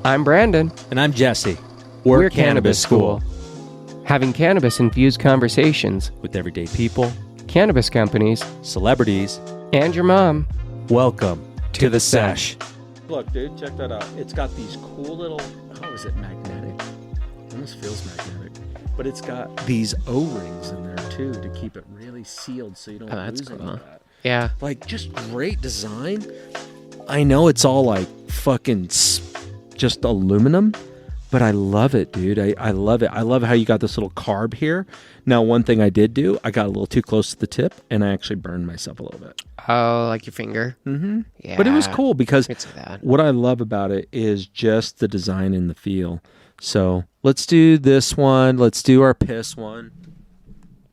I'm Brandon. And I'm Jesse. We're Cannabis School. Having cannabis-infused conversations with everyday people, cannabis companies, celebrities, and your mom. Welcome to the Sesh. Look, dude, check that out. It's got these cool little, is it magnetic? It almost feels magnetic. But it's got these O-rings in there, too, to keep it really sealed so you don't lose any of that. Yeah. Like, just great design. I know it's all like fucking just aluminum, but I love it, dude. I love it. I love how you got this little carb here. Now, one thing I did do, I got a little too close to the tip, and I actually burned myself a little bit. Oh, like your finger? Mm-hmm. Yeah. But it was cool because that. What I love about it is just the design and the feel. So let's do this one. Let's do our piss one.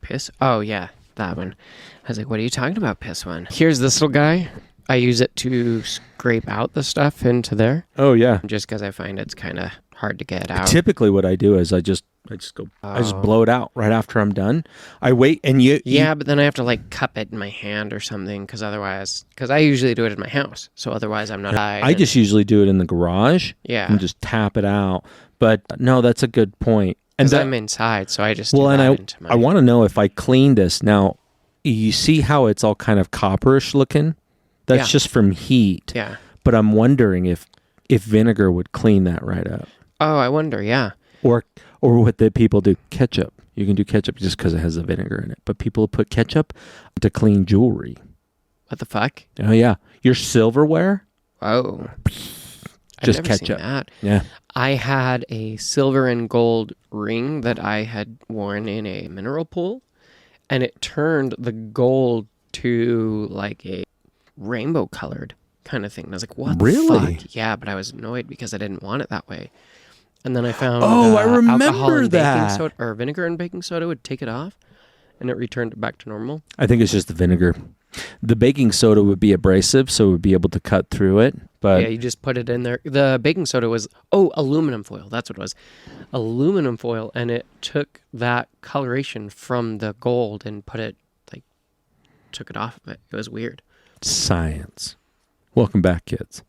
Piss? Oh, yeah, that one. I was like, what are you talking about, piss one? Here's this little guy. I use it to scrape out the stuff into there. Oh, yeah. Just because I find it's kind of hard to get out. Typically what I do is I just blow it out right after I'm done. I wait and but then I have to like cup it in my hand or something because I usually do it in my house. So otherwise I'm not. I just usually do it in the garage. Yeah. And just tap it out. But no, that's a good point. Because I'm inside, so I just I want to know if I clean this. Now, you see how it's all kind of copperish looking? That's just from heat. Yeah. But I'm wondering if vinegar would clean that right up. Oh, I wonder, yeah. Or what the people do, ketchup. You can do ketchup just because it has the vinegar in it. But people put ketchup to clean jewelry. What the fuck? Oh, yeah. Your silverware? Oh. Just I've never ketchup. Seen that. Yeah. I had a silver and gold ring that I had worn in a mineral pool, and it turned the gold to like a rainbow colored kind of thing. And I was like, what the fuck? Yeah, but I was annoyed because I didn't want it that way. And then I found I remember alcohol and that. baking soda, or vinegar and baking soda would take it off, and it returned it back to normal. I think it's just the vinegar. The baking soda would be abrasive, so it would be able to cut through it. But yeah, you just put it in there. The baking soda was, aluminum foil. That's what it was. Aluminum foil, and it took that coloration from the gold and took it off of it. It was weird. Science. Welcome back, kids.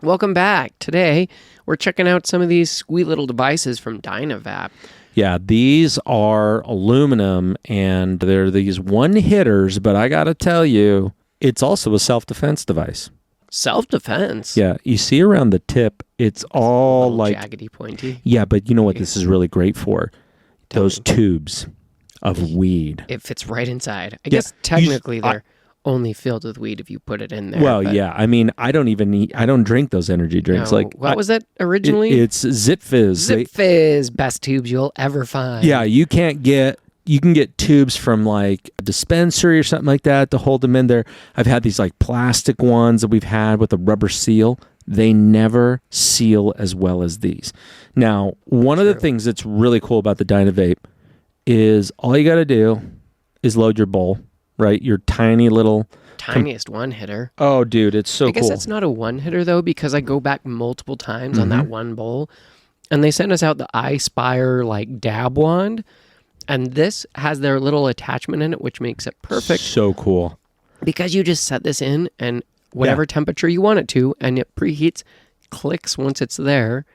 Welcome back. Today, we're checking out some of these sweet little devices from Dynavap. Yeah, these are aluminum, and they're these one-hitters, but I got to tell you, it's also a self-defense device. Self-defense? Yeah, you see around the tip, it's all like... jaggedy, pointy. Yeah, but you know what this is really great for? Those tubes of weed. It fits right inside. I guess technically they're only filled with weed if you put it in there. Well, yeah. I mean, I don't drink those energy drinks. No, what was that originally? It's Zip Fizz. Zip Fizz, best tubes you'll ever find. Yeah, you can get tubes from like a dispensary or something like that to hold them in there. I've had these like plastic ones that we've had with a rubber seal. They never seal as well as these. Now, one of the things that's really cool about the Dynavape is all you got to do is load your bowl. Right, your tiny little... Tiniest one-hitter. Oh, dude, it's so cool. I guess that's not a one-hitter, though, because I go back multiple times on that one bowl, and they sent us out the iSpire, dab wand, and this has their little attachment in it, which makes it perfect. So cool. Because you just set this in, and whatever temperature you want it to, and it preheats, clicks once it's there,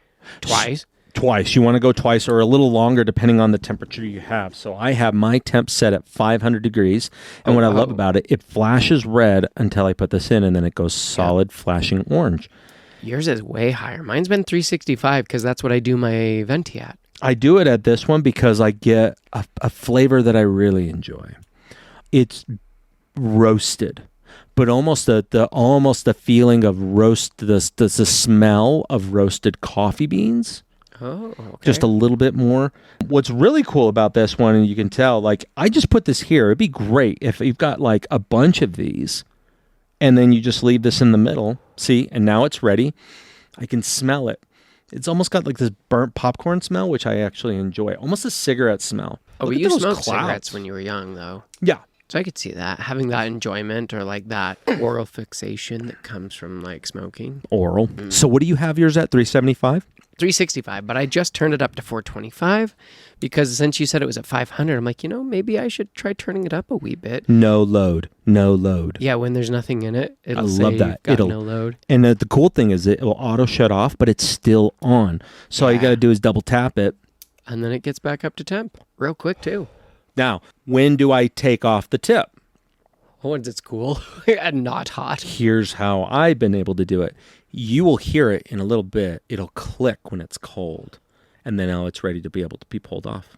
twice. You want to go twice or a little longer depending on the temperature you have. So I have my temp set at 500 degrees. And what I love about it, it flashes red until I put this in, and then it goes solid flashing orange. Yours is way higher. Mine's been 365 because that's what I do my venti at. I do it at this one because I get a flavor that I really enjoy. It's roasted, but almost the feeling of roast, the smell of roasted coffee beans. Oh, okay. Just a little bit more. What's really cool about this one, and you can tell, I just put this here. It'd be great if you've got a bunch of these, and then you just leave this in the middle. See, and now it's ready. I can smell it. It's almost got this burnt popcorn smell, which I actually enjoy. Almost a cigarette smell. Oh, but you smoked cigarettes when you were young, though. Yeah. So I could see that, having that enjoyment or like that oral fixation that comes from like smoking. Oral. So what do you have yours at? 375? 365, but I just turned it up to 425 because since you said it was at 500, I'm like, maybe I should try turning it up a wee bit. No load. No load. Yeah, when there's nothing in it, it'll I love say that. got no load. And the cool thing is it will auto shut off, but it's still on. So all you got to do is double tap it. And then it gets back up to temp real quick too. Now, when do I take off the tip? Once it's cool and not hot. Here's how I've been able to do it. You will hear it in a little bit. It'll click when it's cold. And then now it's ready to be able to be pulled off.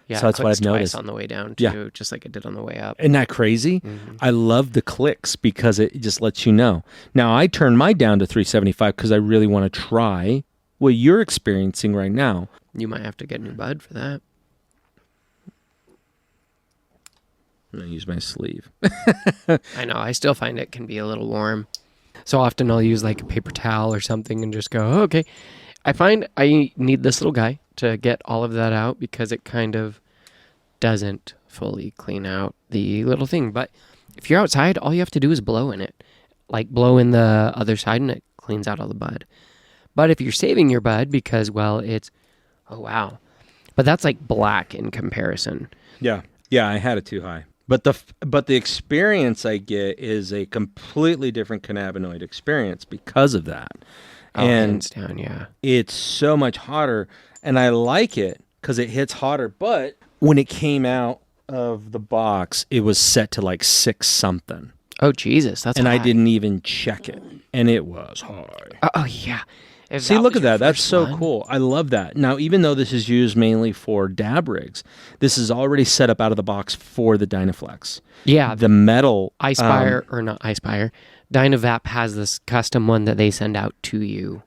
Yeah, so that's what I've noticed. On the way down too, just like it did on the way up. Isn't that crazy? Mm-hmm. I love the clicks because it just lets you know. Now, I turned mine down to 375 because I really want to try what you're experiencing right now. You might have to get new bud for that. I'm going to use my sleeve. I know. I still find it can be a little warm. So often I'll use like a paper towel or something and just go, okay. I find I need this little guy to get all of that out because it kind of doesn't fully clean out the little thing. But if you're outside, all you have to do is blow in it. Like blow in the other side and it cleans out all the bud. But if you're saving your bud because, well, it's, oh, wow. But that's like black in comparison. Yeah. Yeah, I had it too high. But the experience I get is a completely different cannabinoid experience because of that. Oh, hands down, yeah. It's so much hotter, and I like it because it hits hotter. But when it came out of the box, it was set to like 6 something. Oh, Jesus, that's and high. I didn't even check it, and it was high. Oh, yeah. See, look at that. That's so cool. I love that. Now, even though this is used mainly for dab rigs, this is already set up out of the box for the Dynaflex. Yeah. The metal... iSpire, or not iSpire, Dynavap has this custom one that they send out to you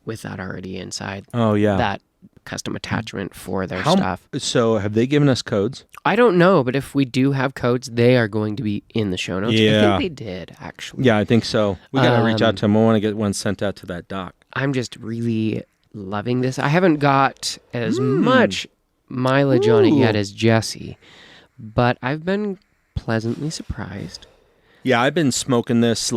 with that already inside. Oh, yeah. That custom attachment for their stuff. So, have they given us codes? I don't know, but if we do have codes, they are going to be in the show notes. Yeah. I think they did, actually. Yeah, I think so. We got to reach out to them. I want to get one sent out to that doc. I'm just really loving this. I haven't got as much mileage on it yet as Jesse, but I've been pleasantly surprised. Yeah, I've been smoking this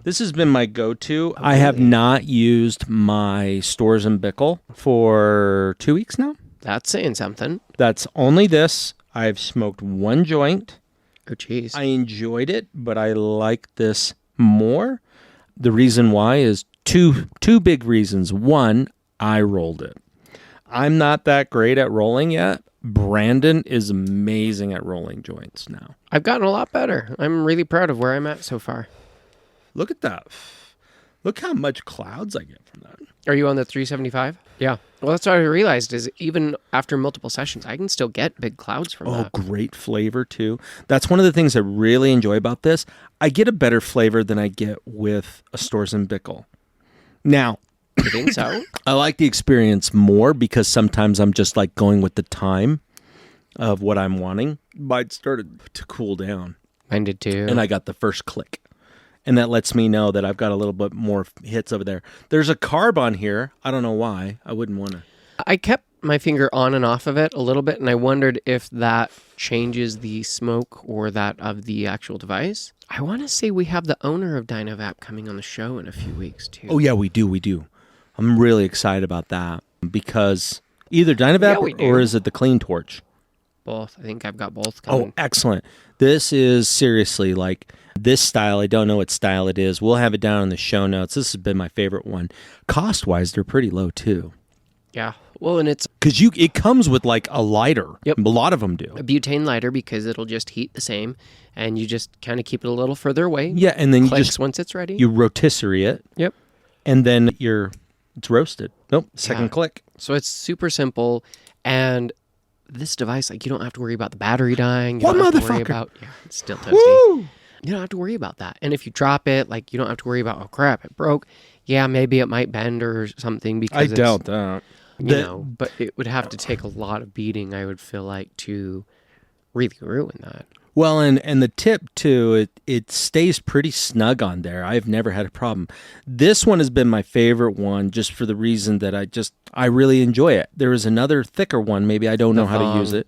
this has been my go-to. I have not used my Stores and Bickle for 2 weeks now. That's saying something. That's only this. I've smoked 1 joint. Oh, geez. I enjoyed it, but I like this more. The reason why is two big reasons. One, I rolled it. I'm not that great at rolling yet. Brandon is amazing at rolling joints now. I've gotten a lot better. I'm really proud of where I'm at so far. Look at that. Look how much clouds I get from that. Are you on the 375? Yeah. Well, that's what I realized is even after multiple sessions, I can still get big clouds from that. Oh, great flavor too. That's one of the things I really enjoy about this. I get a better flavor than I get with a Stores and Bickle. Now, You think so? I like the experience more because sometimes I'm just like going with the time of what I'm wanting. Mine started to cool down. Mine did too. And I got the first click. And that lets me know that I've got a little bit more hits over there. There's a carb on here. I don't know why. I wouldn't want to. I kept my finger on and off of it a little bit, and I wondered if that changes the smoke or that of the actual device. I want to say we have the owner of Dynavap coming on the show in a few weeks, too. Oh, yeah, we do. I'm really excited about that because either Dynavap or is it the Clean Torch? Both. I think I've got both coming. Oh, excellent. This is seriously like this style. I don't know what style it is. We'll have it down in the show notes. This has been my favorite one. Cost-wise, they're pretty low, too. Yeah. Well, and it's... Because it comes with like a lighter. Yep. A lot of them do. A butane lighter because it'll just heat the same, and you just kind of keep it a little further away. Yeah, and then Clicks you just... once it's ready. You rotisserie it. Yep. And then it's roasted. Nope, second click. So it's super simple, and this device, like, you don't have to worry about the battery dying. You What don't have to worry motherfucker? about... Yeah, it's still toasty. Woo! You don't have to worry about that. And if you drop it, like, you don't have to worry about, oh, crap, it broke. Yeah, maybe it might bend or something because I doubt that. But it would have to take a lot of beating, I would feel like, to really ruin that. Well, and the tip, too, it stays pretty snug on there. I've never had a problem. This one has been my favorite one just for the reason that I really enjoy it. There is another thicker one. Maybe I don't know how to use it.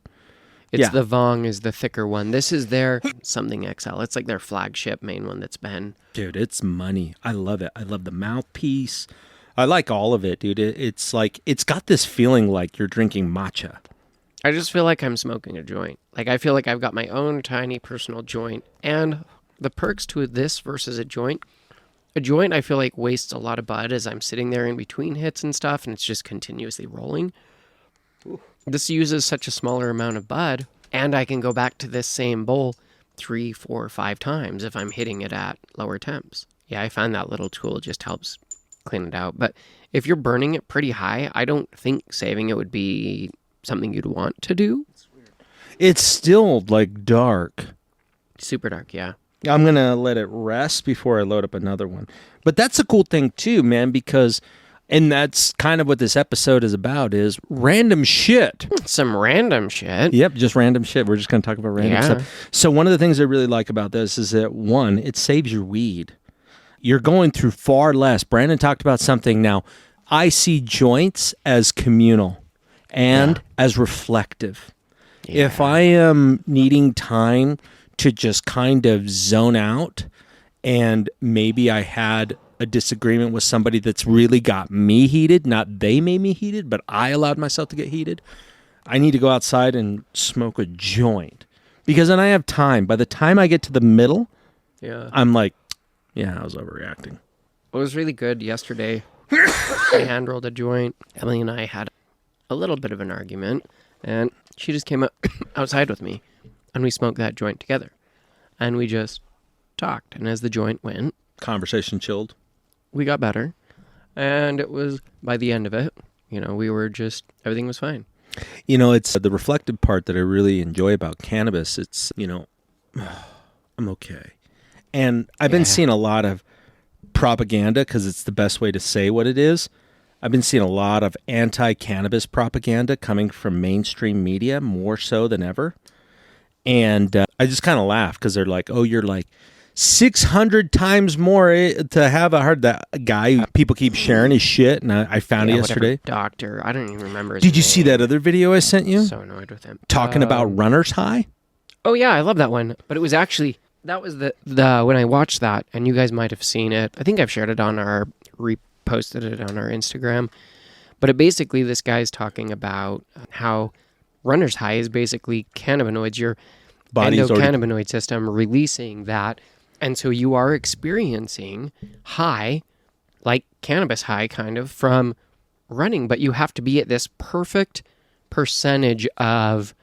It's the Vong is the thicker one. This is their something XL. It's like their flagship main one that's been. Dude, it's money. I love it. I love the mouthpiece. I like all of it, dude. It's like, it's got this feeling like you're drinking matcha. I just feel like I'm smoking a joint. Like, I feel like I've got my own tiny personal joint. And the perks to this versus a joint, I feel like wastes a lot of bud as I'm sitting there in between hits and stuff, and it's just continuously rolling. This uses such a smaller amount of bud, and I can go back to this same bowl 3, 4, 5 times if I'm hitting it at lower temps. Yeah, I find that little tool just helps clean it out. But if you're burning it pretty high, I don't think saving it would be something you'd want to do. It's still like dark. Super dark, yeah. I'm going to let it rest before I load up another one. But that's a cool thing too, man, because, and that's kind of what this episode is about, is random shit. Some random shit. Yep, just random shit. We're just going to talk about random stuff. So one of the things I really like about this is that, one, it saves your weed. You're going through far less. Brandon talked about something. Now, I see joints as communal and as reflective. Yeah. If I am needing time to just kind of zone out, and maybe I had a disagreement with somebody that's really got me heated, not they made me heated, but I allowed myself to get heated, I need to go outside and smoke a joint. Because then I have time. By the time I get to the middle, I'm like, yeah, I was overreacting. It was really good yesterday. I hand-rolled a joint. Emily and I had a little bit of an argument, and she just came up outside with me, and we smoked that joint together. And we just talked. And as the joint went, conversation chilled. We got better. And it was, by the end of it, we were just, everything was fine. It's the reflective part that I really enjoy about cannabis. It's, I'm okay. And I've been seeing a lot of propaganda, because it's the best way to say what it is. I've been seeing a lot of anti-cannabis propaganda coming from mainstream media, more so than ever. And I just kind of laugh, because they're like, oh, you're like 600 times more to have. I heard that guy, people keep sharing his shit, and I found it yesterday. Doctor, I don't even remember his Did you name. see that other video I sent you? So annoyed with him. Talking about runner's high? Oh, yeah, I love that one. But it was actually, that was the when I watched that, and you guys might have seen it. I think I've shared it on reposted it on our Instagram. But it basically, this guy's talking about how runner's high is basically cannabinoids. Your endocannabinoid system releasing that. And so you are experiencing high, like cannabis high kind of, from running. But you have to be at this perfect percentage of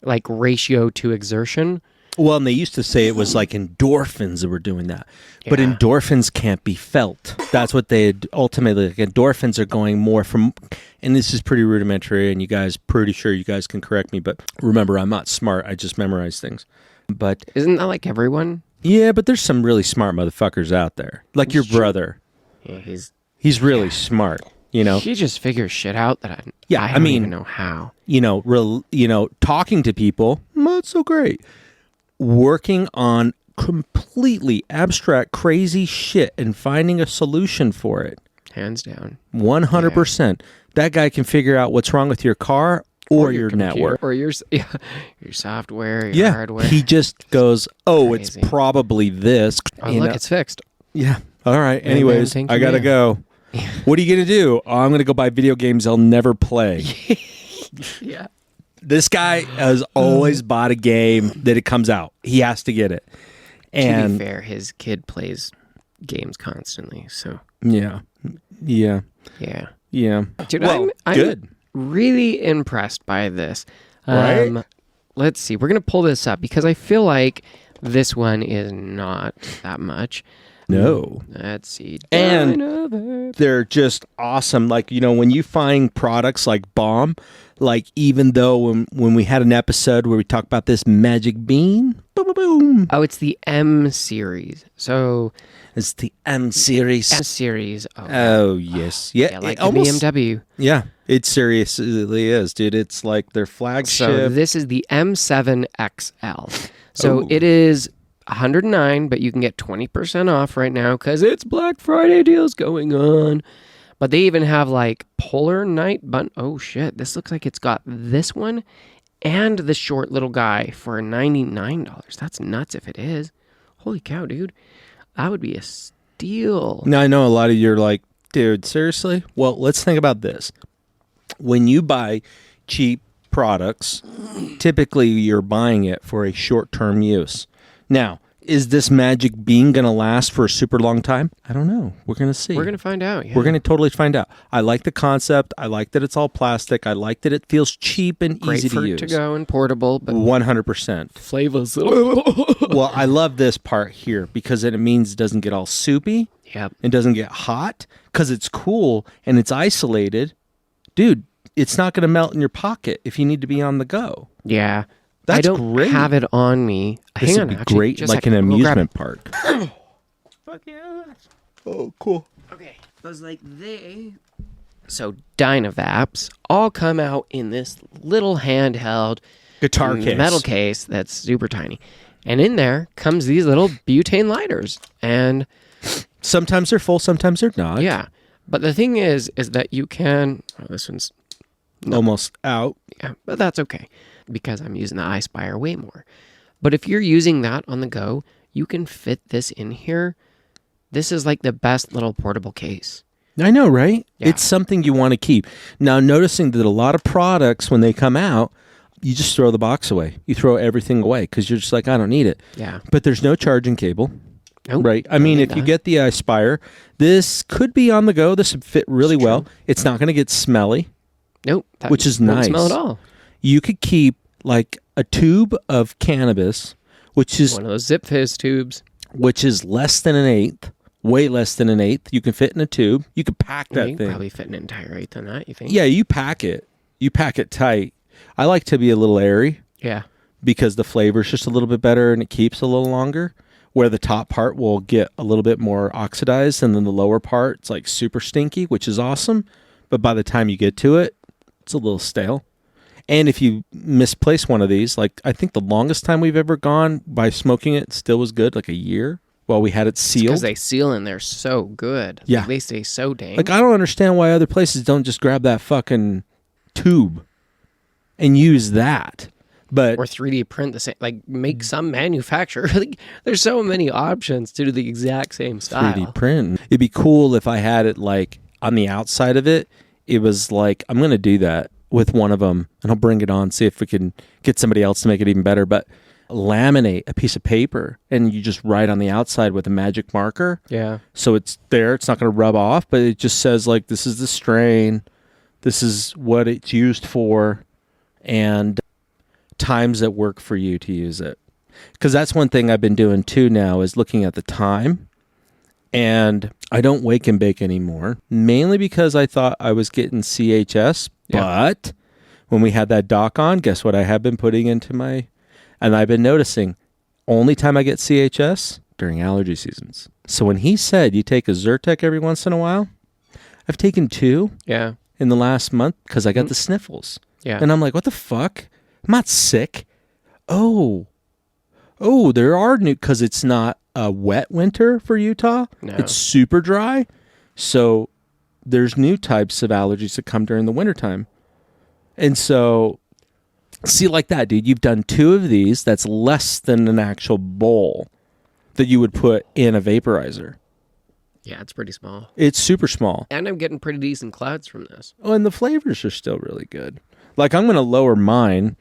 like ratio to exertion. Well, and they used to say it was like endorphins that were doing that. Yeah. But endorphins can't be felt. That's what they had ultimately, like, endorphins are going more from, and this is pretty rudimentary, and you guys, pretty sure you guys can correct me, but remember, I'm not smart. I just memorize things. But isn't that like everyone? Yeah, but there's some really smart motherfuckers out there. Like your brother. Yeah, he's really smart. He just figures shit out that I don't even know how. Talking to people, not so great. Working on completely abstract, crazy shit and finding a solution for it. Hands down. 100%. That guy can figure out what's wrong with your car or your computer, network. Or your software, your hardware. He just goes, it's probably this. Oh, look, it's fixed. Yeah. All right. Anyways, I got to go. What are you going to do? Oh, I'm going to go buy video games I'll never play. Yeah. This guy has always bought a game that it comes out. He has to get it. And to be fair, his kid plays games constantly, so. Yeah. Dude, I'm good. Really impressed by this. Right? Let's see. We're going to pull this up because I feel like this one is not that much. No. Let's see. And they're just awesome. Like, when you find products like Bomb, like even though when we had an episode where we talked about this magic bean, boom, boom, boom. Oh, it's the M series. So it's the M series. M series. Oh yes. Yeah. Like the BMW. Yeah. It seriously is, dude. It's like their flagship. So this is the M7 XL. So it is $109, but you can get 20% off right now because it's Black Friday deals going on. But they even have like Polar Night button. Oh shit, this looks like it's got this one and the short little guy for $99. That's nuts if it is. Holy cow, dude. That would be a steal. Now, I know a lot of you are like, dude, seriously? Well, let's think about this. When you buy cheap products, typically you're buying it for a short-term use. Now, is this magic bean going to last for a super long time? I don't know. We're going to see. We're going to find out. Yeah. We're going to totally find out. I like the concept. I like that it's all plastic. I like that it feels cheap and Great easy for to it use. to go and portable, but 100%. flavors. Well, I love this part here because it means it doesn't get all soupy. Yep. It doesn't get hot because it's cool and it's isolated. Dude, it's not going to melt in your pocket if you need to be on the go. Yeah. That's I don't great. have it on me. This Hang would on, be actually, great, just a like an second. We'll grab amusement park. Fuck yeah. Oh, cool. Okay. I was like, So Dynavaps all come out in this little handheld Guitar case. metal case that's super tiny. And in there comes these little butane lighters. And Sometimes they're full, sometimes they're not. yeah. But the thing is that you can... Oh, this one's... Almost out. Yeah, but that's okay because I'm using the iSpire way more. But if you're using that on the go, you can fit this in here. This is like the best little portable case. I know, right? Yeah. It's something you want to keep. Now, noticing that a lot of products, when they come out, you just throw the box away. You throw everything away because you're just like, I don't need it. Yeah. But there's no charging cable. Nope, Right. I mean, if you get the iSpire, this could be on the go. This would fit really well. It's not going to get smelly. Nope. That Which is won't nice. smell at all. You could keep like a tube of cannabis, which is One of those Zip Fizz tubes. less than an eighth, way less than an eighth. You can fit in a tube. You could pack Yeah, that you can thing. probably fit an entire eighth in that, you think? Yeah, you pack it. You pack it tight. I like to be a little airy Yeah. because the flavor's just a little bit better and it keeps a little longer. Where the top part will get a little bit more oxidized and then the lower part, it's like super stinky, which is awesome. But by the time you get to it, it's a little stale. And if you misplace one of these, like I think the longest time we've ever gone by smoking it still was good, like a year while we had it sealed. Because they seal in there so good. Yeah. Like, they stay so dang. Like I don't understand why other places don't just grab that fucking tube and use that. But or 3D print the same, like make some manufacturer. Like, there's so many options to do the exact same style. 3D print. It'd be cool if I had it like on the outside of it. It was like, I'm going to do that with one of them and I'll bring it on, see if we can get somebody else to make it even better. But laminate a piece of paper and you just write on the outside with a magic marker. Yeah. So it's there. It's not going to rub off, but it just says like, this is the strain. This is what it's used for. And times that work for you to use it. Because that's one thing I've been doing too now is looking at the time. And I don't wake and bake anymore, mainly because I thought I was getting CHS. Yeah. But when we had that doc on, guess what I have been putting into my... And I've been noticing, only time I get CHS, during allergy seasons. So when he said you take a Zyrtec every once in a while, I've taken 2 Yeah. in the last month because I got the sniffles. Yeah. And I'm like, what the fuck? I'm not sick. Oh, there are new, because it's not a wet winter for Utah. No. It's super dry. So there's new types of allergies that come during the wintertime. And so, see, like that, dude, you've done 2 of these. That's less than an actual bowl that you would put in a vaporizer. Yeah, it's pretty small. It's super small. And I'm getting pretty decent clouds from this. Oh, and the flavors are still really good. Like, I'm going to lower mine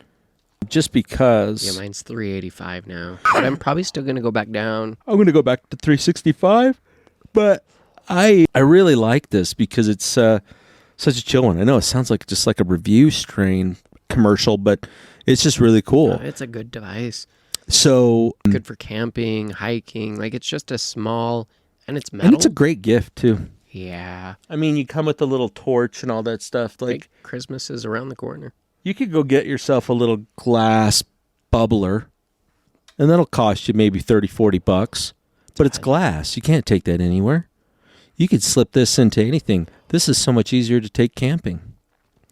just because... Yeah, mine's 385 now. But I'm probably still going to go back down. I'm going to go back to 365, but I really like this because it's such a chill one. I know it sounds like just like a review strain commercial, but it's just really cool. It's a good device. So Good for camping, hiking. Like, it's just a small, and it's metal. and it's a great gift too. Yeah. I mean, you come with a little torch and all that stuff. Like, Christmas is around the corner. You could go get yourself a little glass bubbler, and that'll cost you maybe $30-40. But it's glass. You can't take that anywhere. You could slip this into anything. This is so much easier to take camping.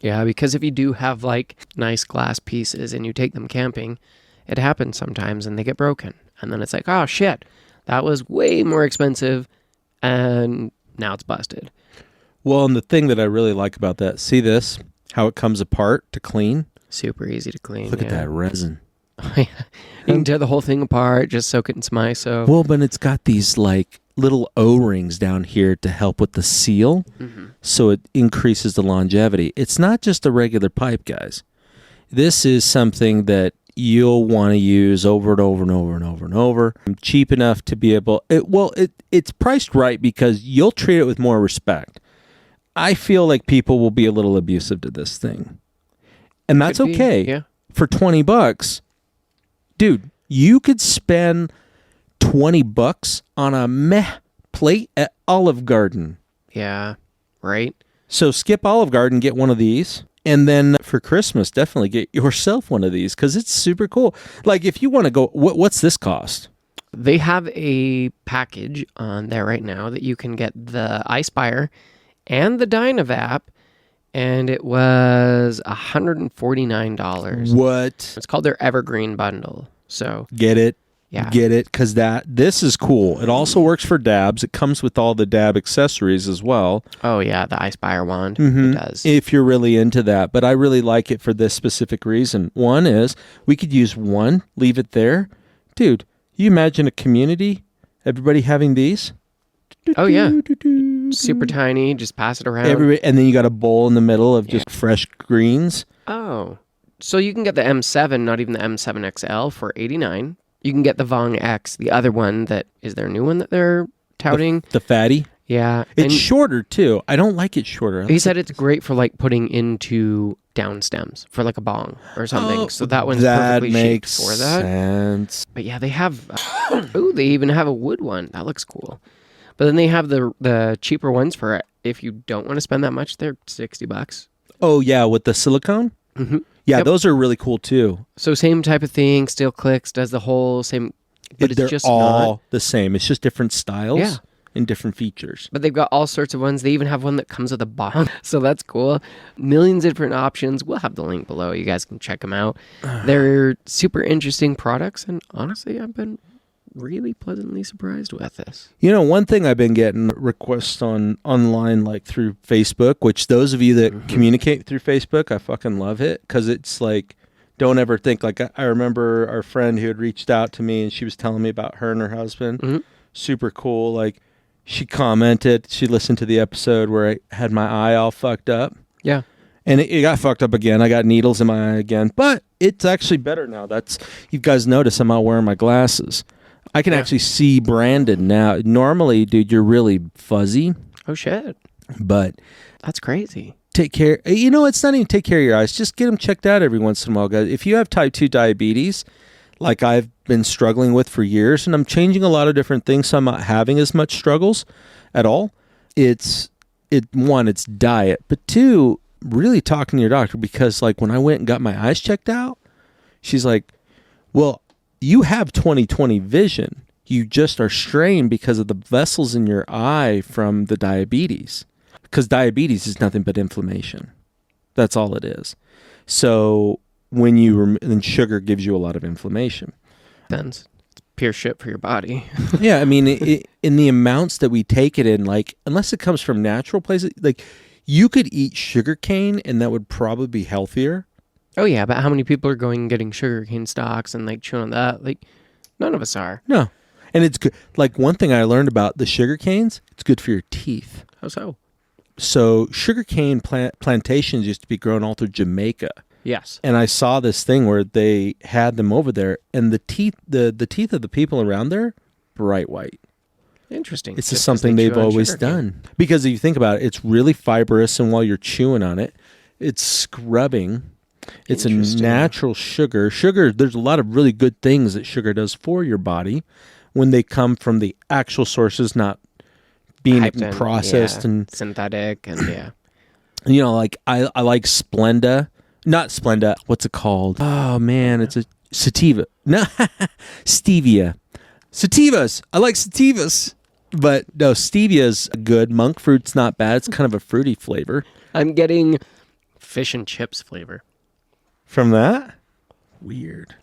Yeah, because if you do have, like, nice glass pieces and you take them camping, it happens sometimes and they get broken. And then it's like, oh, shit, that was way more expensive and now it's busted. Well, and the thing that I really like about that, see this, how it comes apart to clean? Super easy to clean. Look at that resin. You can tear the whole thing apart, just soak it in some ISO. Well, but it's got these like little O-rings down here to help with the seal, so it increases the longevity. It's not just a regular pipe, guys. This is something that you'll want to use over and over and over and over and over. Cheap enough to be able. It's priced right because you'll treat it with more respect. I feel like people will be a little abusive to this thing, and that's Could be, okay. yeah. For $20, dude, you could spend $20 on a meh plate at Olive Garden. Yeah, right? So skip Olive Garden, get one of these. And then for Christmas, definitely get yourself one of these because it's super cool. Like if you want to go, what's this cost? They have a package on there right now that you can get the iSpire and the Dynavap, and it was $149. What? It's called their Evergreen Bundle. So Get it? yeah, Get it? Because this is cool. It also works for dabs. It comes with all the dab accessories as well. oh yeah, the iSpire wand. It does. If you're really into that. But I really like it for this specific reason. One is we could use one, leave it there. Dude, you imagine a community, everybody having these? Oh yeah, super tiny. Just pass it around. Everybody, and then you got a bowl in the middle of just fresh greens. Oh, so you can get the M7, not even the M7 XL, for $89. You can get the Vong X, the other one that is their new one that they're touting. The fatty. Yeah, It's shorter too. I don't like it shorter. he said it's great for like putting into down stems for like a bong or something. So that one's perfectly shaped for that. Sense. But yeah, they have. Oh, they even have a wood one. That looks cool. But then they have the cheaper ones for if you don't want to spend that much. They're $60. Oh yeah, with the silicone. Mm-hmm. Yeah, Yep. those are really cool too. So same type of thing. Still clicks. Does the whole same. But They're it's just all not. the same. It's just different styles Yeah. and different features. But they've got all sorts of ones. They even have one that comes with a bong. So that's cool. Millions of different options. We'll have the link below. You guys can check them out. They're super interesting products. And honestly, I've been really pleasantly surprised with this. You know, one thing I've been getting requests online, like through Facebook, which those of you that communicate through Facebook, I fucking love it because it's like, don't ever think like I remember our friend who had reached out to me and she was telling me about her and her husband. Super cool. Like she commented, she listened to the episode where I had my eye all fucked up. Yeah. And it got fucked up again. I got needles in my eye again, but it's actually better now. You guys notice I'm not wearing my glasses. I can actually see Brandon now. Normally, dude, you're really fuzzy, Oh, shit. but That's crazy. take care. You know, it's not even take care of your eyes. Just get them checked out every once in a while, guys. If you have type 2 diabetes, like I've been struggling with for years, and I'm changing a lot of different things, so I'm not having as much struggles at all. One, it's diet, but two, really talking to your doctor because, like, when I went and got my eyes checked out, she's like, "Well, you have 20/20 vision. You just are strained because of the vessels in your eye from the diabetes. Because diabetes is nothing but inflammation. That's all it is. So when then sugar gives you a lot of inflammation. It's pure shit for your body. Yeah, I mean, in the amounts that we take it in, like, unless it comes from natural places, like, you could eat sugar cane and that would probably be healthier. Oh, yeah, but how many people are going and getting sugarcane stalks and, like, chewing on that? Like, none of us are. No. And it's good. Like, one thing I learned about the sugar canes, it's good for your teeth. How so? So sugarcane plantations used to be grown all through Jamaica. Yes. And I saw this thing where they had them over there, and the teeth of the people around there, bright white. Interesting. It's just something they've always done. Because if you think about it, it's really fibrous, and while you're chewing on it, it's scrubbing. It's a natural sugar. Sugar, there's a lot of really good things that sugar does for your body when they come from the actual sources, not being processed and synthetic and yeah. You know, like I like Splenda. Not Splenda. What's it called? Oh man, it's a sativa. No, stevia. Sativas. I like sativas. But no, stevia's good. Monk fruit's not bad. It's kind of a fruity flavor. I'm getting fish and chips flavor. From that? Weird.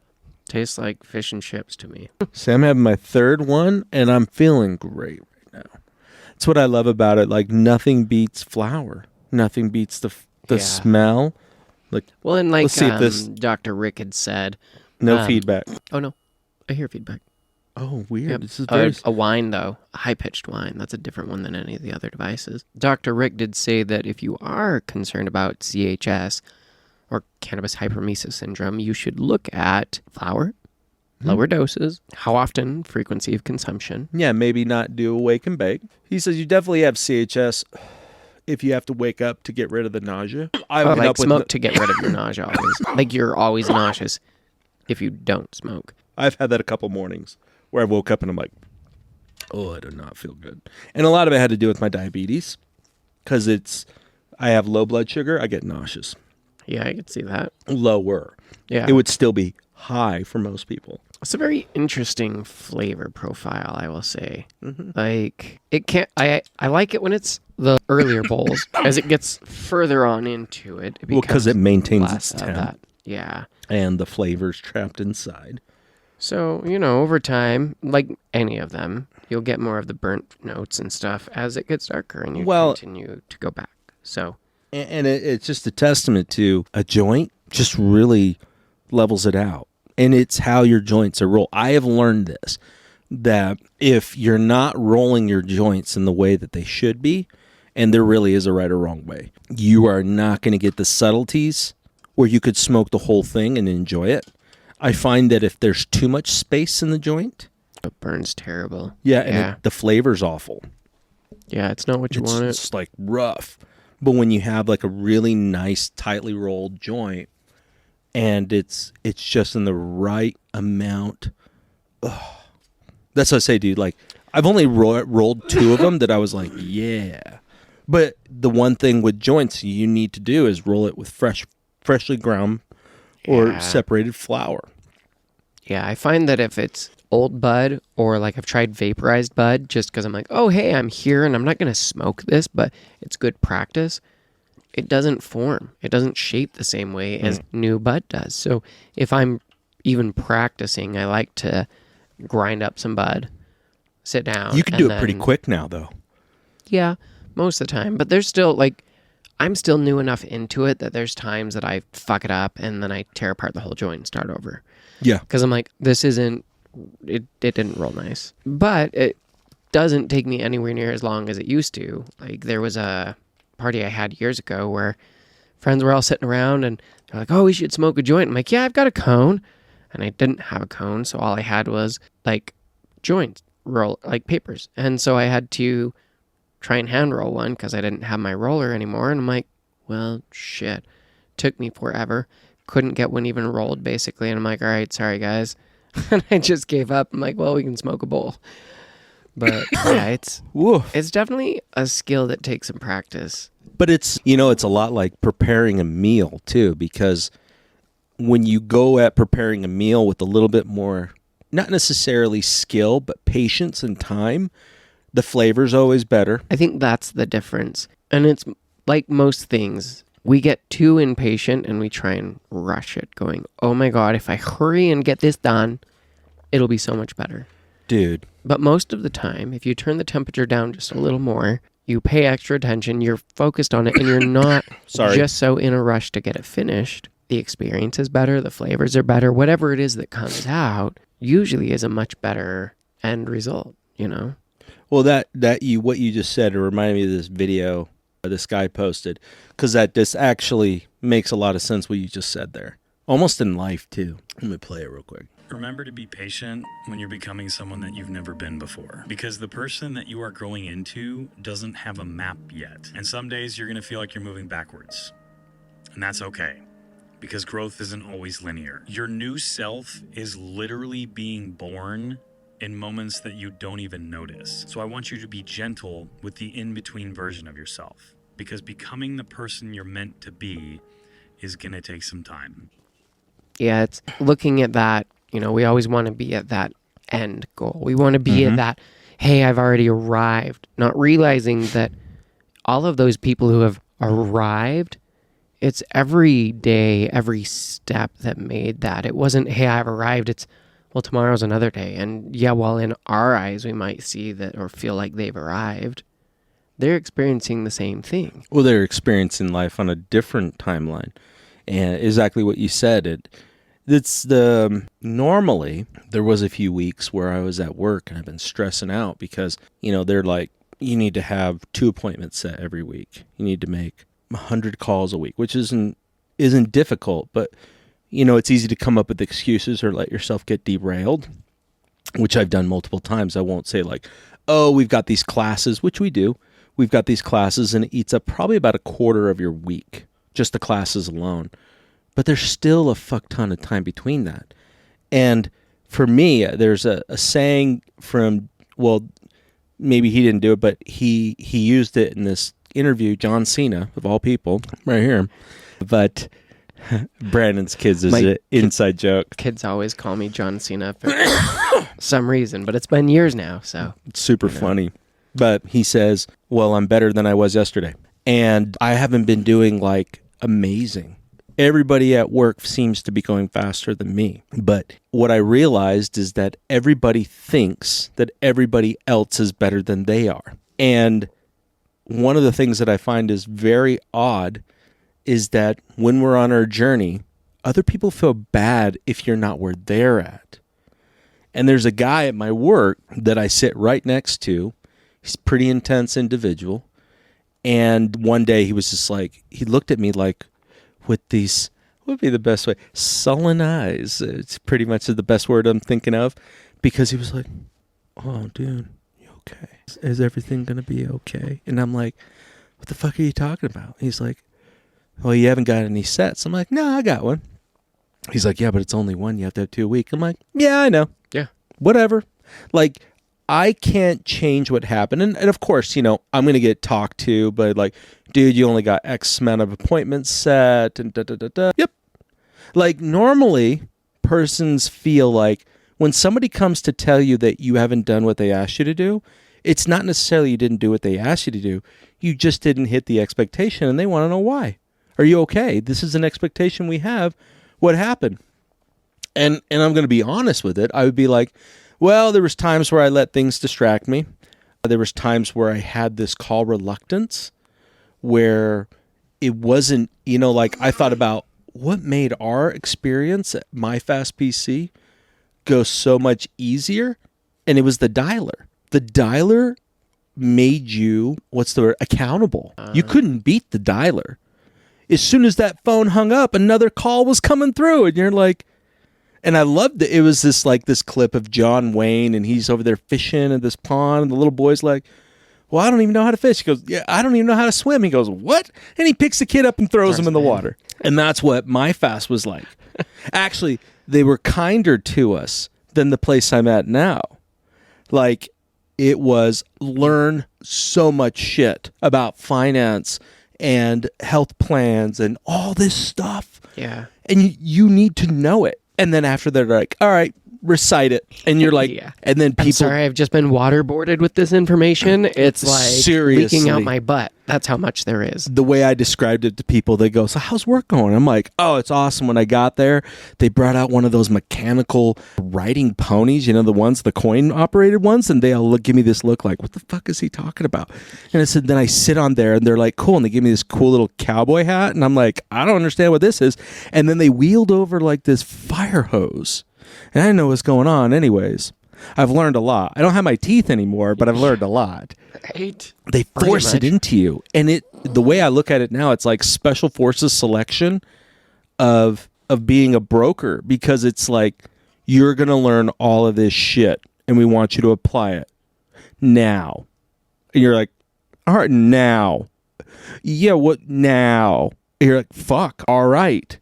Tastes like fish and chips to me. So I'm having my third one, and I'm feeling great right now. That's what I love about it. Like, nothing beats flour. Nothing beats the smell. Like, Well, and like let's see if this Dr. Rick had said. no feedback. Oh no, I hear feedback. Oh, weird. Yep. This is very A wine, though, a high-pitched wine. That's a different one than any of the other devices. Dr. Rick did say that if you are concerned about CHS or cannabis hypermesis syndrome, you should look at flower, lower doses, how often, frequency of consumption. Yeah, maybe not do a wake and bake. He says you definitely have CHS if you have to wake up to get rid of the nausea. I've been Like up with smoke to get rid of your nausea always. Like you're always nauseous if you don't smoke. I've had that a couple mornings where I woke up and I'm like, oh, I do not feel good. And a lot of it had to do with my diabetes because I have low blood sugar. I get nauseous. Yeah, I could see that. Lower. Yeah. It would still be high for most people. It's a very interesting flavor profile, I will say. Like it can't. I like it when it's the earlier bowls. As it gets further on into it, Well, because it maintains less its of temp that. Yeah. and the flavors trapped inside. So over time, like any of them, you'll get more of the burnt notes and stuff as it gets darker, and you continue to go back. So, and it's just a testament to a joint just really levels it out. And it's how your joints are rolled. I have learned this, that if you're not rolling your joints in the way that they should be, and there really is a right or wrong way, you are not going to get the subtleties where you could smoke the whole thing and enjoy it. I find that if there's too much space in the joint, it burns terrible. and the flavor's awful. Yeah, it's not what you want. It's like rough. But when you have like a really nice, tightly rolled joint, and it's just in the right amount. Ugh. That's what I say, dude. Like, I've only rolled 2 of them that I was like, yeah. But the one thing with joints you need to do is roll it with freshly ground or separated flour. Yeah, I find that if it's old bud or like I've tried vaporized bud just because I'm like, oh, hey, I'm here and I'm not going to smoke this, but it's good practice. It doesn't form. It doesn't shape the same way as new bud does. So if I'm even practicing, I like to grind up some bud, sit down. You can do it pretty quick now, though. Yeah, most of the time. But there's still like, I'm still new enough into it that there's times that I fuck it up and then I tear apart the whole joint and start over. Yeah. Because I'm like, this isn't, it didn't roll nice. But it doesn't take me anywhere near as long as it used to. Like there was a party I had years ago where friends were all sitting around and they're like, oh, we should smoke a joint. I'm like, yeah, I've got a cone. And I didn't have a cone. So all I had was like joints, roll, like papers. And so I had to try and hand roll one because I didn't have my roller anymore. And I'm like, well, shit. Took me forever. Couldn't get one even rolled, basically. And I'm like, all right, sorry, guys. And I just gave up. I'm like, well, we can smoke a bowl. But yeah, it's definitely a skill that takes some practice. But it's a lot like preparing a meal, too, because when you go at preparing a meal with a little bit more, not necessarily skill, but patience and time, the flavor's always better. I think that's the difference. And it's like most things, we get too impatient and we try and rush it, going, oh my God, if I hurry and get this done, it'll be so much better. Dude. But most of the time, if you turn the temperature down just a little more, you pay extra attention, you're focused on it, and you're not just so in a rush to get it finished, the experience is better, the flavors are better, whatever it is that comes out usually is a much better end result, Well, what you just said, it reminded me of this video this guy posted, because that this actually makes a lot of sense what you just said there. Almost in life, too. Let me play it real quick. Remember to be patient when you're becoming someone that you've never been before, because the person that you are growing into doesn't have a map yet. And some days you're going to feel like you're moving backwards. And that's okay, because growth isn't always linear. Your new self is literally being born in moments that you don't even notice. So I want you to be gentle with the in-between version of yourself, because becoming the person you're meant to be is going to take some time. Yeah, it's looking at that, we always want to be at that end goal. We want to be at that, hey, I've already arrived. Not realizing that all of those people who have arrived, it's every day, every step that made that. It wasn't, hey, I've arrived. It's, well, tomorrow's another day. And yeah, while in our eyes we might see that or feel like they've arrived, they're experiencing the same thing. Well, they're experiencing life on a different timeline. And exactly what you said. Normally there was a few weeks where I was at work and I've been stressing out because, they're like, you need to have 2 appointments set every week. You need to make 100 calls a week, which isn't difficult, but it's easy to come up with excuses or let yourself get derailed, which I've done multiple times. I won't say like, oh, we've got these classes, which we do. We've got these classes and it eats up probably about a quarter of your week, just the classes alone. But there's still a fuck ton of time between that. And for me, there's a saying from, well, maybe he didn't do it, but he used it in this interview, John Cena, of all people, right here. But Brandon's kids is an inside joke. Kids always call me John Cena for some reason, but it's been years now, so. It's super funny. But he says, well, I'm better than I was yesterday. And I haven't been doing like amazing. Everybody at work seems to be going faster than me. But what I realized is that everybody thinks that everybody else is better than they are. And one of the things that I find is very odd is that when we're on our journey, other people feel bad if you're not where they're at. And there's a guy at my work that I sit right next to. He's a pretty intense individual. And one day he was just like, he looked at me like with these, what would be the best way? Sullen eyes. It's pretty much the best word I'm thinking of. Because he was like, oh, dude, you okay? Is everything going to be okay? And I'm like, what the fuck are you talking about? He's like, well, you haven't got any sets. I'm like, no, I got one. He's like, yeah, but it's only one. You have to have 2 a week. I'm like, yeah, I know. Yeah. Whatever. Like, I can't change what happened. And of course, I'm going to get talked to, but like, dude, you only got X amount of appointments set and da-da-da-da. Yep. Like, normally, persons feel like when somebody comes to tell you that you haven't done what they asked you to do, it's not necessarily you didn't do what they asked you to do. You just didn't hit the expectation, and they want to know why. Are you okay? This is an expectation we have. What happened? And I'm going to be honest with it. I would be like, well, there was times where I let things distract me. There was times where I had this call reluctance where it wasn't, like I thought about what made our experience at My Fast PC go so much easier. And it was the dialer. The dialer made you, accountable. You couldn't beat the dialer. As soon as that phone hung up, another call was coming through. And you're like, and I loved it. It was this clip of John Wayne, and he's over there fishing at this pond, and the little boy's like, well, I don't even know how to fish. He goes, yeah, I don't even know how to swim. He goes, what? And he picks the kid up and throws him in the water. And that's what My Fast was like. Actually, they were kinder to us than the place I'm at now. Like, it was learn so much shit about finance and health plans and all this stuff. Yeah. And you need to know it. And then after they're like, all right, recite it. And you're like, yeah. And then people. I'm sorry, I've just been waterboarded with this information. It's like seriously leaking out my butt. That's how much there is. The way I described it to people, they go, so how's work going? I'm like, oh, it's awesome. When I got there, they brought out one of those mechanical riding ponies, the coin operated ones. And they all give me this look like, what the fuck is he talking about? And I said, then I sit on there and they're like, cool. And they give me this cool little cowboy hat. And I'm like, I don't understand what this is. And then they wheeled over like this fire hose. And I didn't know what's going on anyways. I've learned a lot. I don't have my teeth anymore, but I've learned a lot. Right. They force it into you. And the way I look at it now, it's like special forces selection of being a broker, because it's like, you're going to learn all of this shit and we want you to apply it now. And you're like, all right, now. Yeah, what now? And you're like, fuck, all right.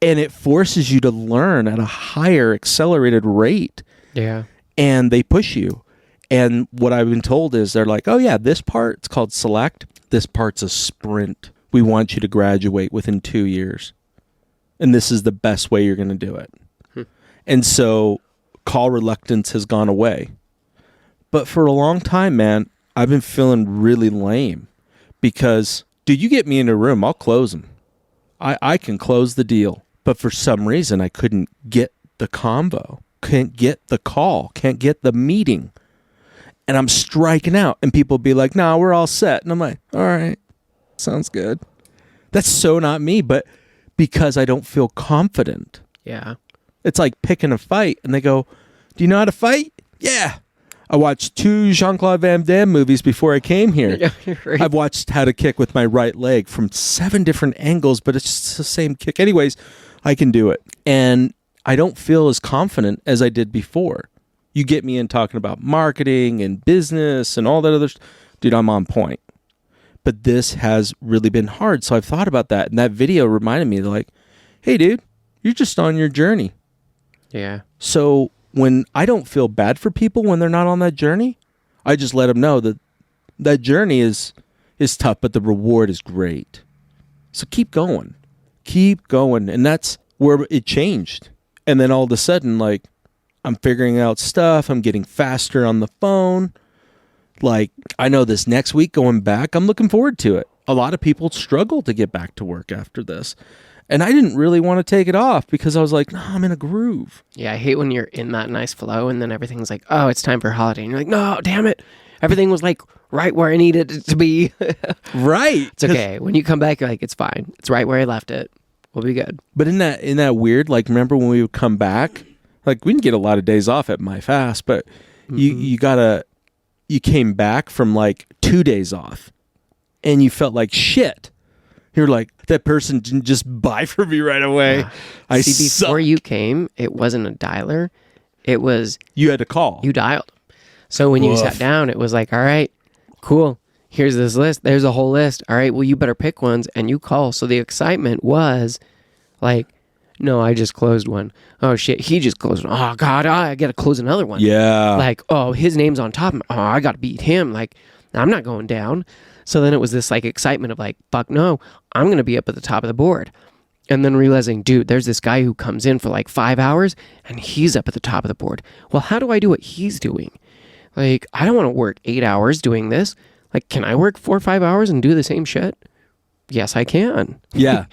And it forces you to learn at a higher accelerated rate. Yeah. And they push you. And what I've been told is they're like, oh yeah, this part, it's called select. This part's a sprint. We want you to graduate within 2 years. And this is the best way you're going to do it. And so call reluctance has gone away. But for a long time, man, I've been feeling really lame because, dude, you get me in a room, I'll close them. I can close the deal. But for some reason, I couldn't get the convo, can't get the call, can't get the meeting. And I'm striking out. And people be like, nah, we're all set. And I'm like, all right, sounds good. That's so not me. But because I don't feel confident. Yeah. It's like picking a fight, and they go, "Do you know how to fight?" Yeah. I watched 2 Jean-Claude Van Damme movies before I came here. Yeah, you're right. I've watched How to Kick with my right leg from 7 different angles, but it's just the same kick. Anyways, I can do it. And I don't feel as confident as I did before. You get me in talking about marketing and business and all that other stuff. Dude, I'm on point. But this has really been hard. So I've thought about that. And that video reminded me, like, hey, dude, you're just on your journey. Yeah. So when I don't feel bad for people when they're not on that journey, I just let them know that that journey is tough, but the reward is great. So keep going. Keep going. And that's where it changed. And then all of a sudden, like, I'm figuring out stuff. I'm getting faster on the phone. Like, I know this next week going back, I'm looking forward to it. A lot of people struggle to get back to work after this. And I didn't really want to take it off because I was like, no, I'm in a groove. Yeah, I hate when you're in that nice flow and then everything's like, oh, it's time for a holiday. And you're like, no, damn it. Everything was like right where I needed it to be. Right. It's okay. When you come back, you're like, it's fine. It's right where I left it. We'll be good. But in that weird, like, remember when we would come back? Like, we didn't get a lot of days off at my fast, but you came back from like 2 days off and you felt like shit. You're like, that person didn't just buy for me right away. I See, before suck. you came, it wasn't a dialer. It was, You had to call. you dialed. So when you Woof. sat down, it was like, all right, cool. Here's this list. There's a whole list. All right, well, you better pick ones and you call. So the excitement was like, no, I just closed one. Oh, shit, he just closed one. Oh, God, I got to close another one. Yeah. Like, oh, his name's on top. Oh, I got to beat him. Like, I'm not going down. So then it was this like excitement of like, fuck no, I'm going to be up at the top of the board. And then realizing, dude, there's this guy who comes in for like 5 hours and he's up at the top of the board. Well, how do I do what he's doing? Like, I don't want to work 8 hours doing this. Like, can I work 4 or 5 hours and do the same shit? Yes, I can. Yeah.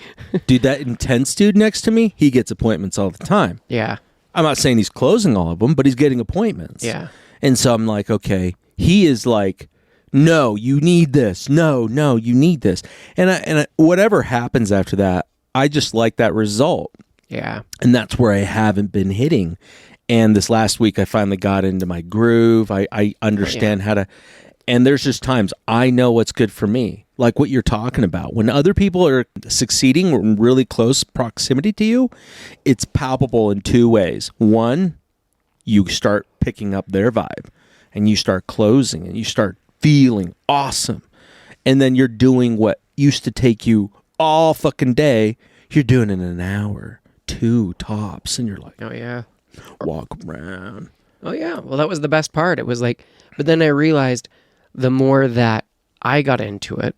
Dude, that intense dude next to me, he gets appointments all the time. Yeah. I'm not saying he's closing all of them, but he's getting appointments. Yeah. And so I'm like, okay, he is like, no, you need this. No, you need this. And I, whatever happens after that, I just like that result. Yeah. And that's where I haven't been hitting. And this last week, I finally got into my groove. I understand how to, and there's just times I know what's good for me. Like what you're talking about. When other people are succeeding or in really close proximity to you, it's palpable in 2 ways. One, you start picking up their vibe and you start closing and you start feeling awesome. And then you're doing what used to take you all fucking day. You're doing it in an hour, 2 tops. And you're like, Oh, yeah. walk around. Oh, yeah. Well, that was the best part. It was like, but then I realized the more that I got into it,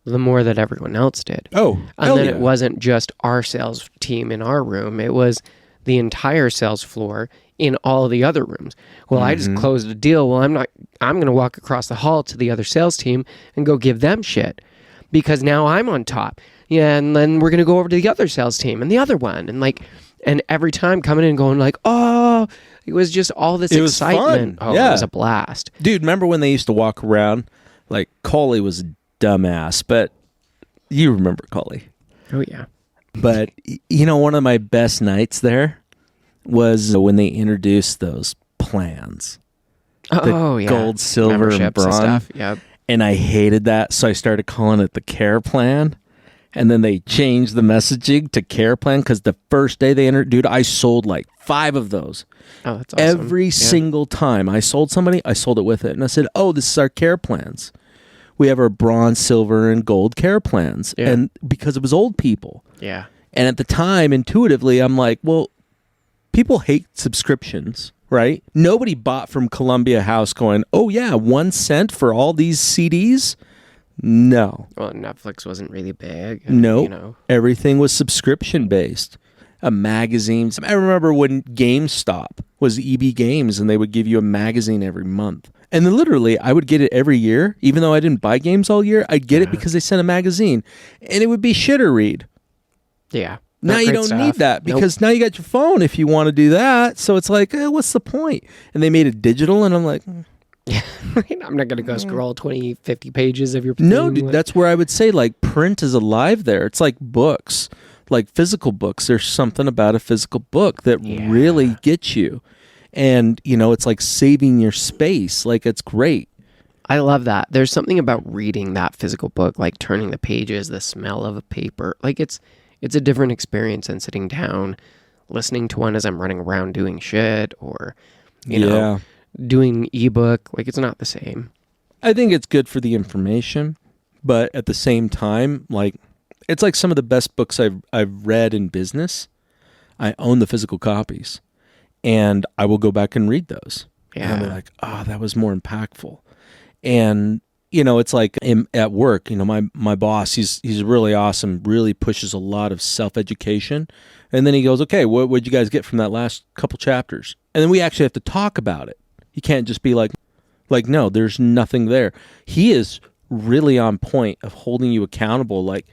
the more that everyone else did. Oh, and then it wasn't just our sales team in our room. It was the entire sales floor in all the other rooms. Well, I just closed a deal. Well, I'm going to walk across the hall to the other sales team and go give them shit because now I'm on top. Yeah. And then we're going to go over to the other sales team and the other one. And like, and every time coming in and going like, oh, it was just all this It was excitement. fun. Oh, Yeah. it was a blast. Dude, remember when they used to walk around? Like, Coley was a dumbass, but you remember Coley. Oh, yeah. But, you know, one of my best nights there was when they introduced those plans. Oh, yeah. Gold, silver, and Memberships bronze. stuff. Yep. And I hated that, so I started calling it the care plan. And then they changed the messaging to care plan because the first day they entered, dude, I sold like 5 of those. Oh, that's awesome. Every single time I sold somebody, I sold it with it. And I said, oh, this is our care plans. We have our bronze, silver, and gold care plans. Yeah. And because it was old people. Yeah. And at the time, intuitively, I'm like, well, people hate subscriptions, right? Nobody bought from Columbia House going, oh, yeah, 1 cent for all these CDs? No. Well, Netflix wasn't really big. No. You know. Everything was subscription based. Magazines. I remember when GameStop was EB Games and they would give you a magazine every month. And then literally, I would get it every year. Even though I didn't buy games all year, I'd get it because they sent a magazine. And it would be shit or read. Yeah. Now Not you great don't stuff. need that Nope. because now you got your phone if you want to do that. So it's like, what's the point? And they made it digital, and I'm like, I'm not going to go scroll 20, 50 pages of your no, thing. dude, that's where I would say like print is alive there. It's like books. Like physical books, there's something about a physical book that Yeah. really gets you. And, it's like saving your space. Like, it's great. I love that. There's something about reading that physical book, like turning the pages, the smell of a paper. Like it's a different experience than sitting down, listening to one as I'm running around doing shit or, doing ebook. Like it's not the same. I think it's good for the information, but at the same time, like, it's like some of the best books I've read in business. I own the physical copies, and I will go back and read those. And I'll be like, oh, that was more impactful. And, it's like at work, my boss, he's really awesome, really pushes a lot of self-education. And then he goes, okay, what'd you guys get from that last couple chapters? And then we actually have to talk about it. You can't just be like, no, there's nothing there. He is really on point of holding you accountable. Like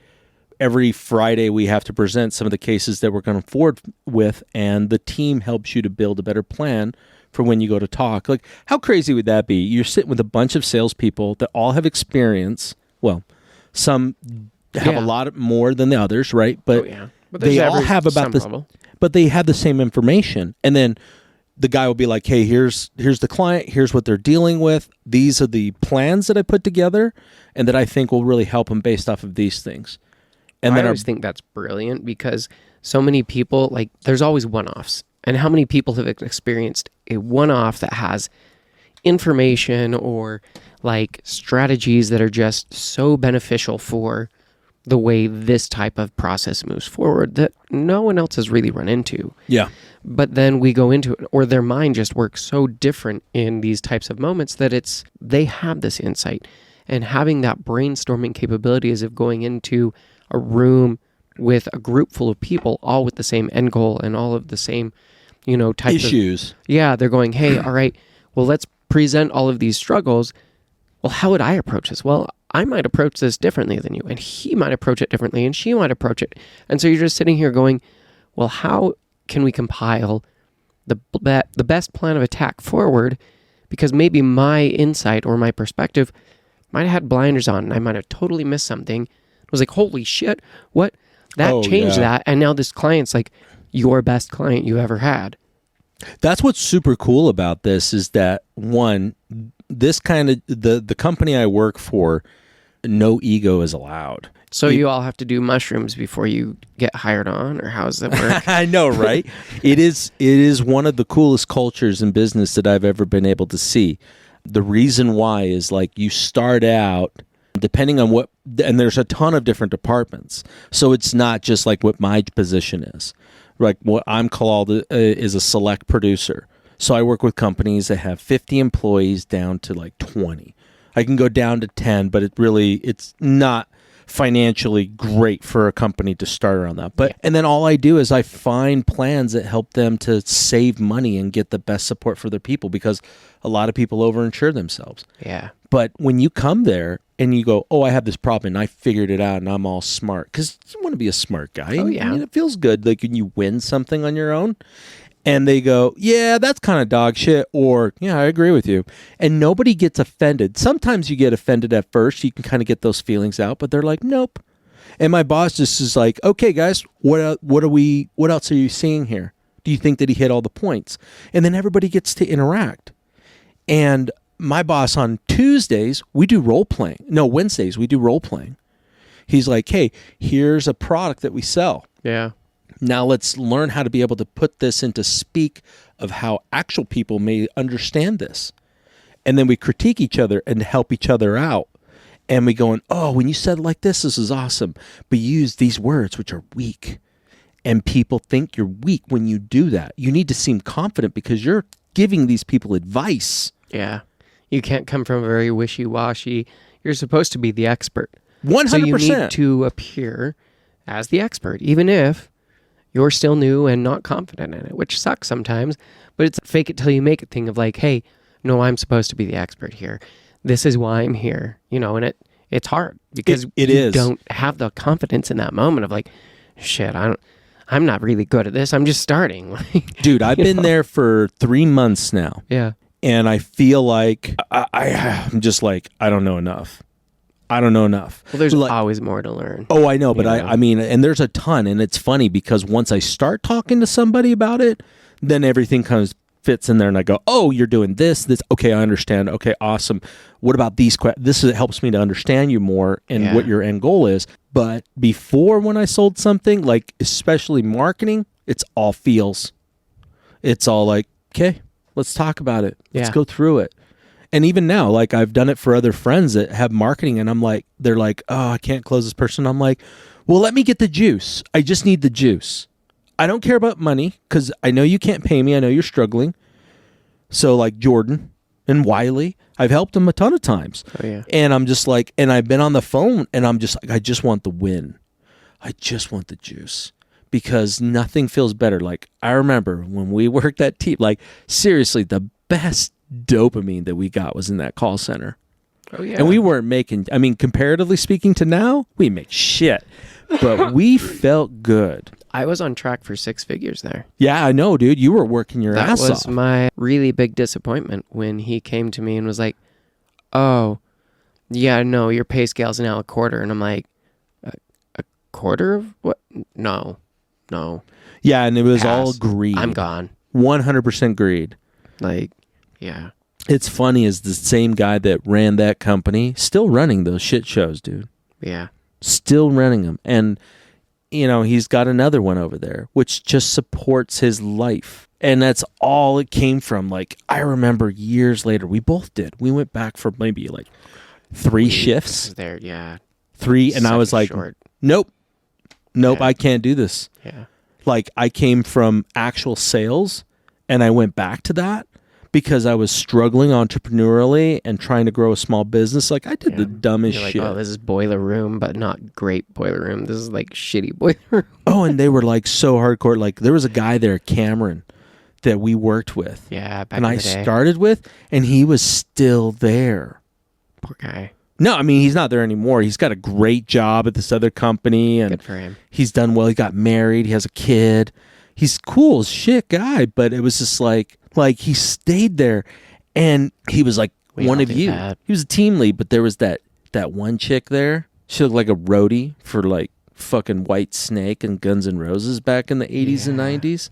every Friday we have to present some of the cases that we're going forward with, and the team helps you to build a better plan for when you go to talk. Like, how crazy would that be? You're sitting with a bunch of salespeople that all have experience. Well, some have a lot more than the others, right? But, but they all have about this. Level. But they have the same information, and then the guy will be like, "Hey, here's the client. Here's what they're dealing with. These are the plans that I put together, and that I think will really help them based off of these things." And I then always think that's brilliant because so many people, like, there's always one-offs. And how many people have experienced a one-off that has information or like strategies that are just so beneficial for the way this type of process moves forward that no one else has really run into. Yeah. But then we go into it, or their mind just works so different in these types of moments that they have this insight. And having that brainstorming capability as if going into a room with a group full of people, all with the same end goal and all of the same, types issues. They're going, hey, all right, well, let's present all of these struggles. Well, how would I approach this? Well, I might approach this differently than you, and he might approach it differently, and she might approach it. And so you're just sitting here going, well, how can we compile the best plan of attack forward? Because maybe my insight or my perspective might have had blinders on, and I might have totally missed something. It was like, holy shit, what? That changed that, and now this client's like your best client you ever had. That's what's super cool about this is that, one, this kind of, the company I work for, no ego is allowed. So you all have to do mushrooms before you get hired on, or how does that work? I know, right? It is one of the coolest cultures in business that I've ever been able to see. The reason why is like you start out, depending on what, and there's a ton of different departments. So it's not just like what my position is. Like what I'm called is a select producer. So I work with companies that have 50 employees down to like 20. I can go down to 10, but it's not financially great for a company to start around that. But and then all I do is I find plans that help them to save money and get the best support for their people, because a lot of people overinsure themselves. Yeah. But when you come there and you go, oh, I have this problem and I figured it out and I'm all smart, because you want to be a smart guy. Oh, yeah. And it feels good like when you win something on your own. And they go, yeah, that's kind of dog shit, or, yeah, I agree with you. And nobody gets offended. Sometimes you get offended at first. You can kind of get those feelings out, but they're like, nope. And my boss just is like, okay, guys, what else are you seeing here? Do you think that he hit all the points? And then everybody gets to interact. And my boss on Tuesdays, we do role playing. No, Wednesdays, we do role playing. He's like, hey, here's a product that we sell. Yeah. Now let's learn how to be able to put this into speak of how actual people may understand this. And then we critique each other and help each other out. And we go, oh, when you said it like this is awesome. But you use these words, which are weak. And people think you're weak when you do that. You need to seem confident because you're giving these people advice. Yeah. You can't come from a very wishy-washy. You're supposed to be the expert. 100%. So you need to appear as the expert, even if you're still new and not confident in it, which sucks sometimes, but it's a fake it till you make it thing of like, hey, no, I'm supposed to be the expert here. This is why I'm here, and it's hard because you don't have the confidence in that moment of like, shit, I'm not really good at this. I'm just starting. Dude, I've been there for 3 months now. Yeah. And I feel like I'm just like, I don't know enough. I don't know enough. Well, there's Like- always more to learn. Oh, I know, but Yeah. I mean, and there's a ton, and it's funny because once I start talking to somebody about it, then everything kind of fits in there, and I go, oh, you're doing this. Okay, I understand. Okay, awesome. What about these questions? Helps me to understand you more and Yeah. what your end goal is. But before, when I sold something, like especially marketing, it's all feels. It's all like, okay, let's talk about it. Let's Yeah. go through it. And even now, like I've done it for other friends that have marketing, and I'm like, they're like, oh, I can't close this person. I'm like, well, let me get the juice. I just need the juice. I don't care about money because I know you can't pay me. I know you're struggling. So like Jordan and Wiley, I've helped them a ton of times. Oh, yeah. And I'm just like, and I've been on the phone, and I'm just like, I just want the win. I just want the juice. Because nothing feels better. Like I remember when we worked that team, like seriously, the best dopamine that we got was in that call center. Oh, yeah. And we weren't making, I mean, comparatively speaking to now, we make shit. But we felt good. I was on track for 6 figures there. Yeah, I know, dude. You were working your That ass was off. my really big disappointment when he came to me and was like, oh, yeah, no, your pay scale's now a quarter. And I'm like, a quarter of what? No. Yeah, and it was all Pass. greed. I'm gone. 100% greed. Like, yeah. It's funny is the same guy that ran that company still running those shit shows, dude. Yeah. Still running them. And, you know, he's got another one over there, which just supports his life. And that's all it came from. Like, I remember years later, we both did. We went back for maybe like 3 shifts. There, yeah. 3, and I Such was a like, short. nope, Yeah. I can't do this. Yeah. Like, I came from actual sales, and I went back to that because I was struggling entrepreneurially and trying to grow a small business. Like, I did the dumbest You're like, shit. oh, this is boiler room, but not great boiler room. This is like shitty boiler room. Oh, and they were like so hardcore. Like, there was a guy there, Cameron, that we worked with. Yeah, back And in I the day. started with, and he was still there. Poor guy. No, I mean, he's not there anymore. He's got a great job at this other company, and Good for him. he's done well. He got married. He has a kid. He's cool as shit guy, but it was just like he stayed there, and he was like We one all of did you. that. He was a team lead, but there was that one chick there. She looked like a roadie for like fucking White Snake and Guns N' Roses back in the 80s and Yeah. 90s.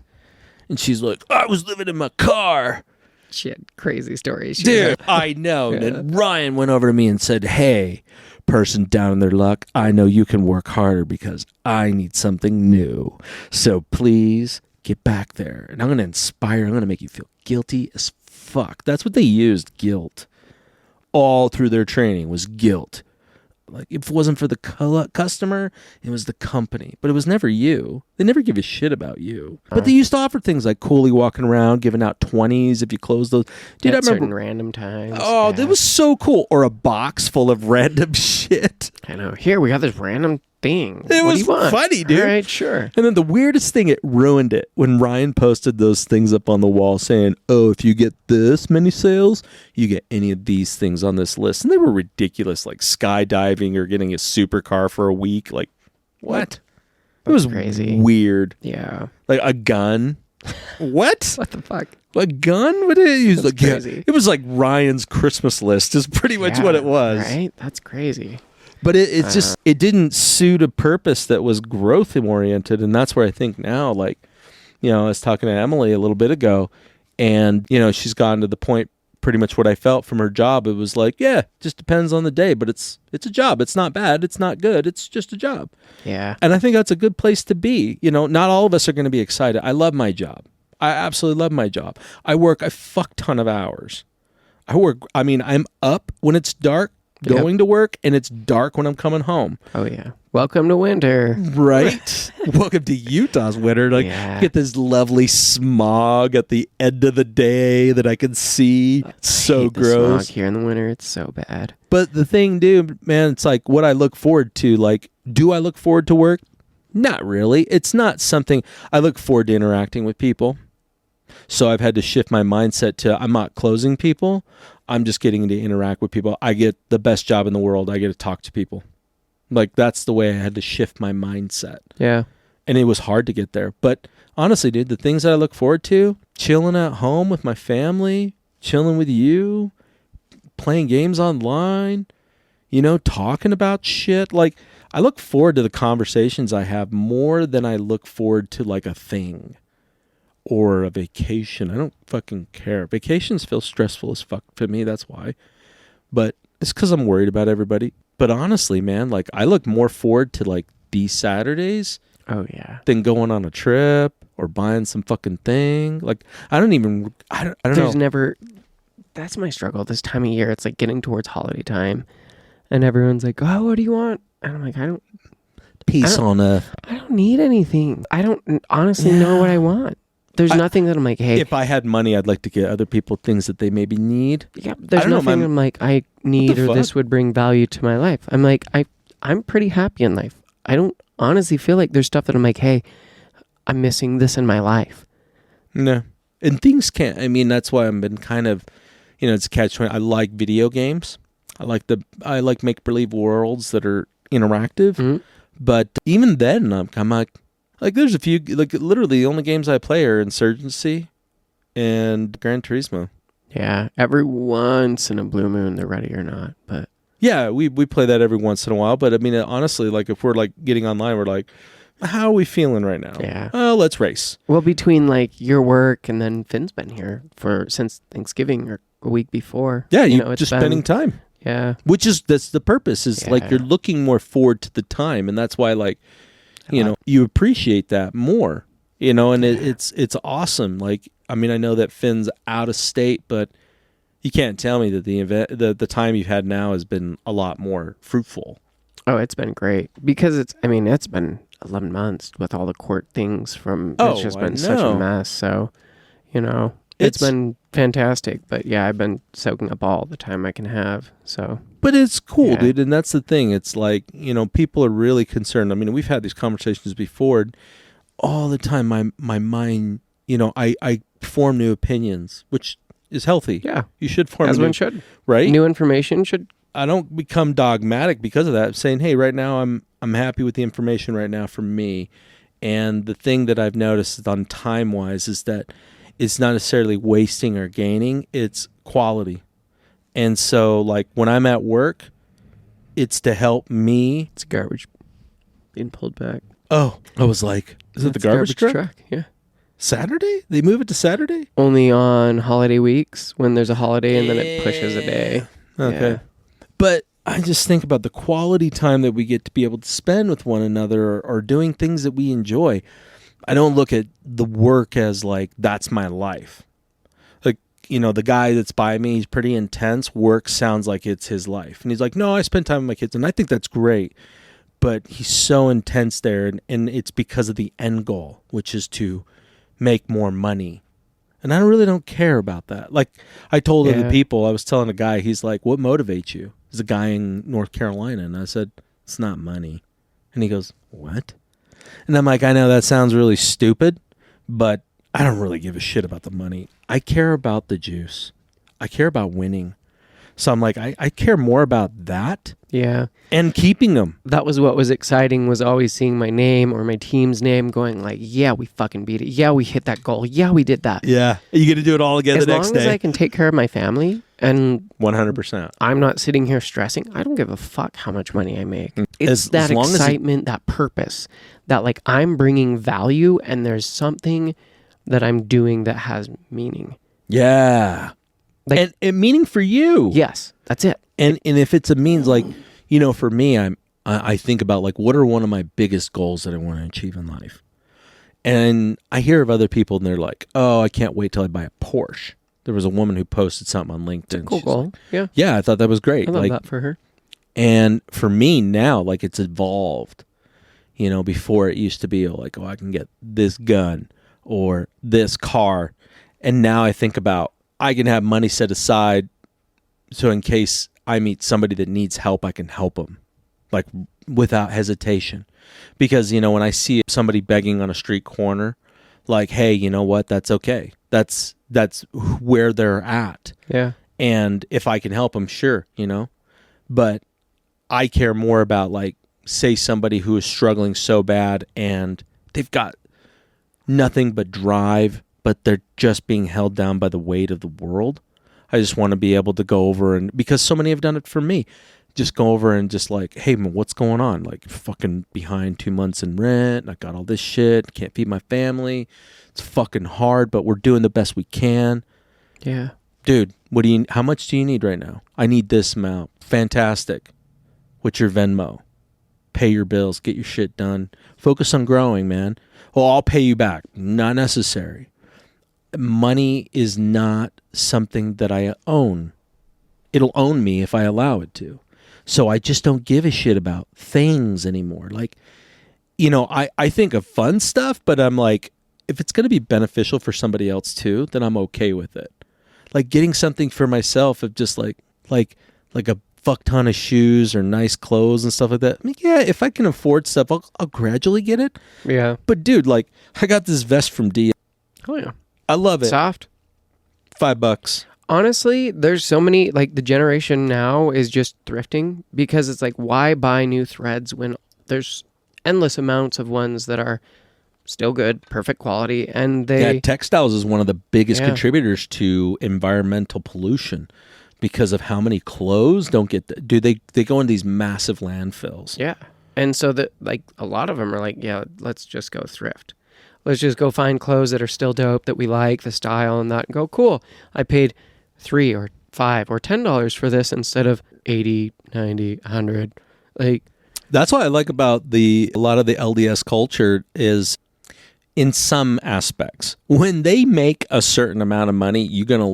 And she's like, I was living in my car. Shit, crazy stories. She Dude, I know. And then Ryan went over to me and said, hey, person down in their luck, I know you can work harder because I need something new. So please get back there. And I'm going to inspire. I'm going to make you feel guilty as fuck. That's what they used, guilt. All through their training was guilt. Like, if it wasn't for the customer, it was the company. But it was never you. They never give a shit about you. But they used to offer things like Cooley walking around, giving out 20s if you close those. Dude, I At certain remember. random times. Oh, yeah. that was so cool. Or a box full of random shit. I know. Here, we got this random thing. It What was do you want? funny, dude. All right, sure. And then the weirdest thing, it ruined it when Ryan posted those things up on the wall saying, oh, if you get this many sales, you get any of these things on this list. And they were ridiculous, like skydiving or getting a supercar for a week. Like, what? It was crazy. weird. Yeah. Like a gun. What? What the fuck? A gun? What is it? That's Like, yeah, crazy. it was like Ryan's Christmas list is pretty much what it was. Right? That's crazy. But it's just, it didn't suit a purpose that was growth oriented. And that's where I think now, like, you know, I was talking to Emily a little bit ago, and, you know, she's gotten to the point, pretty much what I felt from her job. It was like, yeah, just depends on the day, but it's a job. It's not bad. It's not good. It's just a job. Yeah. And I think that's a good place to be. You know, not all of us are going to be excited. I love my job. I absolutely love my job. I work a fuck ton of hours. I'm up when it's dark, Yep. going to work, and it's dark when I'm coming home. Oh, yeah. Welcome to winter. Right? Welcome to Utah's winter. Like, Yeah. get this lovely smog at the end of the day that I can see. It's so Hate the gross. smog here in the winter. It's so bad. But the thing, dude, man, it's like what I look forward to. Like, do I look forward to work? Not really. It's not something I look forward to interacting with people. So I've had to shift my mindset to I'm not closing people. I'm just getting to interact with people. I get the best job in the world. I get to talk to people. Like, that's the way I had to shift my mindset. Yeah. And it was hard to get there. But honestly, dude, the things that I look forward to, chilling at home with my family, chilling with you, playing games online, talking about shit. Like, I look forward to the conversations I have more than I look forward to like a thing or a vacation. I don't fucking care. Vacations feel stressful as fuck to me. That's why. But it's because I'm worried about everybody. But honestly, man, like, I look more forward to like these Saturdays than going on a trip or buying some fucking thing. Like, I don't know. There's never. That's my struggle this time of year. It's like getting towards holiday time, and everyone's like, "Oh, what do you want?" And I'm like, Peace on earth. I don't need anything. I don't honestly know what I want. There's nothing that I'm like, hey. If I had money, I'd like to get other people things that they maybe need. Yeah, there's nothing I'm like, I need or this would bring value to my life. I'm like, I'm pretty happy in life. I don't honestly feel like there's stuff that I'm like, hey, I'm missing this in my life. No. And things can't, I mean, that's why I've been kind of, it's a catch-20. I like video games. I like make-believe worlds that are interactive. Mm-hmm. But even then, I'm like there's a few, like literally the only games I play are Insurgency and Gran Turismo. Yeah, every once in a blue moon, they're ready or not. But yeah, we play that every once in a while. But I mean, honestly, like if we're like getting online, we're like, how are we feeling right now? Yeah. Oh, let's race. Well, between like your work and then Finn's been here since Thanksgiving or a week before. Yeah, it's just spending time. Yeah. That's the purpose is like you're looking more forward to the time. And that's why like, you appreciate that more, and it's awesome. Like, I mean, I know that Finn's out of state, but you can't tell me that the time you've had now has been a lot more fruitful. Oh, it's been great because it's been 11 months with all the court things it's just been such a mess. So, it's been fantastic, but yeah, I've been soaking up all the time I can have. So, but it's cool, dude. And that's the thing. It's like, people are really concerned. I mean, we've had these conversations before all the time. My mind, I form new opinions, which is healthy. Yeah. You should form as one should. Right? New information should. I don't become dogmatic because of that. I'm saying, hey, right now I'm happy with the information right now for me. And the thing that I've noticed on time-wise is that it's not necessarily wasting or gaining, it's quality. And so, like, when I'm at work, it's to help me. It's garbage being pulled back. Oh, I was like, is it the garbage truck? Yeah. Saturday? They move it to Saturday? Only on holiday weeks when there's a holiday and then it pushes a day. Okay. Yeah. But I just think about the quality time that we get to be able to spend with one another or doing things that we enjoy. I don't look at the work as like, that's my life. Like, the guy that's by me, he's pretty intense. Work sounds like it's his life. And he's like, no, I spend time with my kids. And I think that's great. But he's so intense there. And it's because of the end goal, which is to make more money. And I really don't care about that. Like I told other people, I was telling a guy, he's like, what motivates you? There's a guy in North Carolina. And I said, it's not money. And he goes, what? And I'm like, I know that sounds really stupid, but I don't really give a shit about the money. I care about the juice. I care about winning. So I'm like, I care more about that. Yeah. And keeping them. That was what was exciting, was always seeing my name or my team's name going like, yeah, we fucking beat it. Yeah, we hit that goal. Yeah, we did that. Yeah. You get to do it all again the next day. As long as I can take care of my family and 100%. I'm not sitting here stressing. I don't give a fuck how much money I make. It's that excitement, that purpose, that like I'm bringing value and there's something that I'm doing that has meaning. Yeah. Like, and meaning for you. Yes, that's it. And if it's a means, like, for me, I think about like, what are one of my biggest goals that I want to achieve in life? And I hear of other people and they're like, oh, I can't wait till I buy a Porsche. There was a woman who posted something on LinkedIn. It's a cool goal. Like, yeah, I thought that was great. I love that for her. And for me now, like it's evolved. Before it used to be like, oh, I can get this gun or this car. And now I think about, I can have money set aside so in case I meet somebody that needs help, I can help them, like without hesitation. Because, when I see somebody begging on a street corner, like, hey, you know what? That's okay. That's where they're at. Yeah. And if I can help them, sure, But I care more about, like, say somebody who is struggling so bad and they've got nothing but drive, but they're just being held down by the weight of the world. I just want to be able to go over and, because so many have done it for me, just go over and just like, hey, man, what's going on? Like, fucking behind 2 months in rent. I got all this shit. Can't feed my family. It's fucking hard, but we're doing the best we can. Yeah. Dude, how much do you need right now? I need this amount. Fantastic. What's your Venmo? Pay your bills. Get your shit done. Focus on growing, man. Well, I'll pay you back. Not necessary. Money is not something that I own. It'll own me if I allow it to. So I just don't give a shit about things anymore. Like, you know, I think of fun stuff, but I'm like, if it's going to be beneficial for somebody else too, then I'm okay with it. Like getting something for myself of just like a fuck ton of shoes or nice clothes and stuff like that. I mean, yeah, if I can afford stuff, I'll gradually get it. Yeah. But dude, like I got this vest from D. Oh yeah. I love it. Soft. $5. Honestly, there's so many, like the generation now is just thrifting because it's like, why buy new threads when there's endless amounts of ones that are still good, perfect quality, and Yeah, textiles is one of the biggest Yeah. contributors to environmental pollution because of how many clothes don't get they go in these massive landfills. Yeah. And so that like a lot of them are like, yeah, let's just go thrift. Let's just go find clothes that are still dope that we like, the style and that, and go, cool. I paid $3 or $5 or $10 for this instead of 80, 90, 100. Like That's what I like about a lot of the LDS culture is in some aspects. When they make a certain amount of money,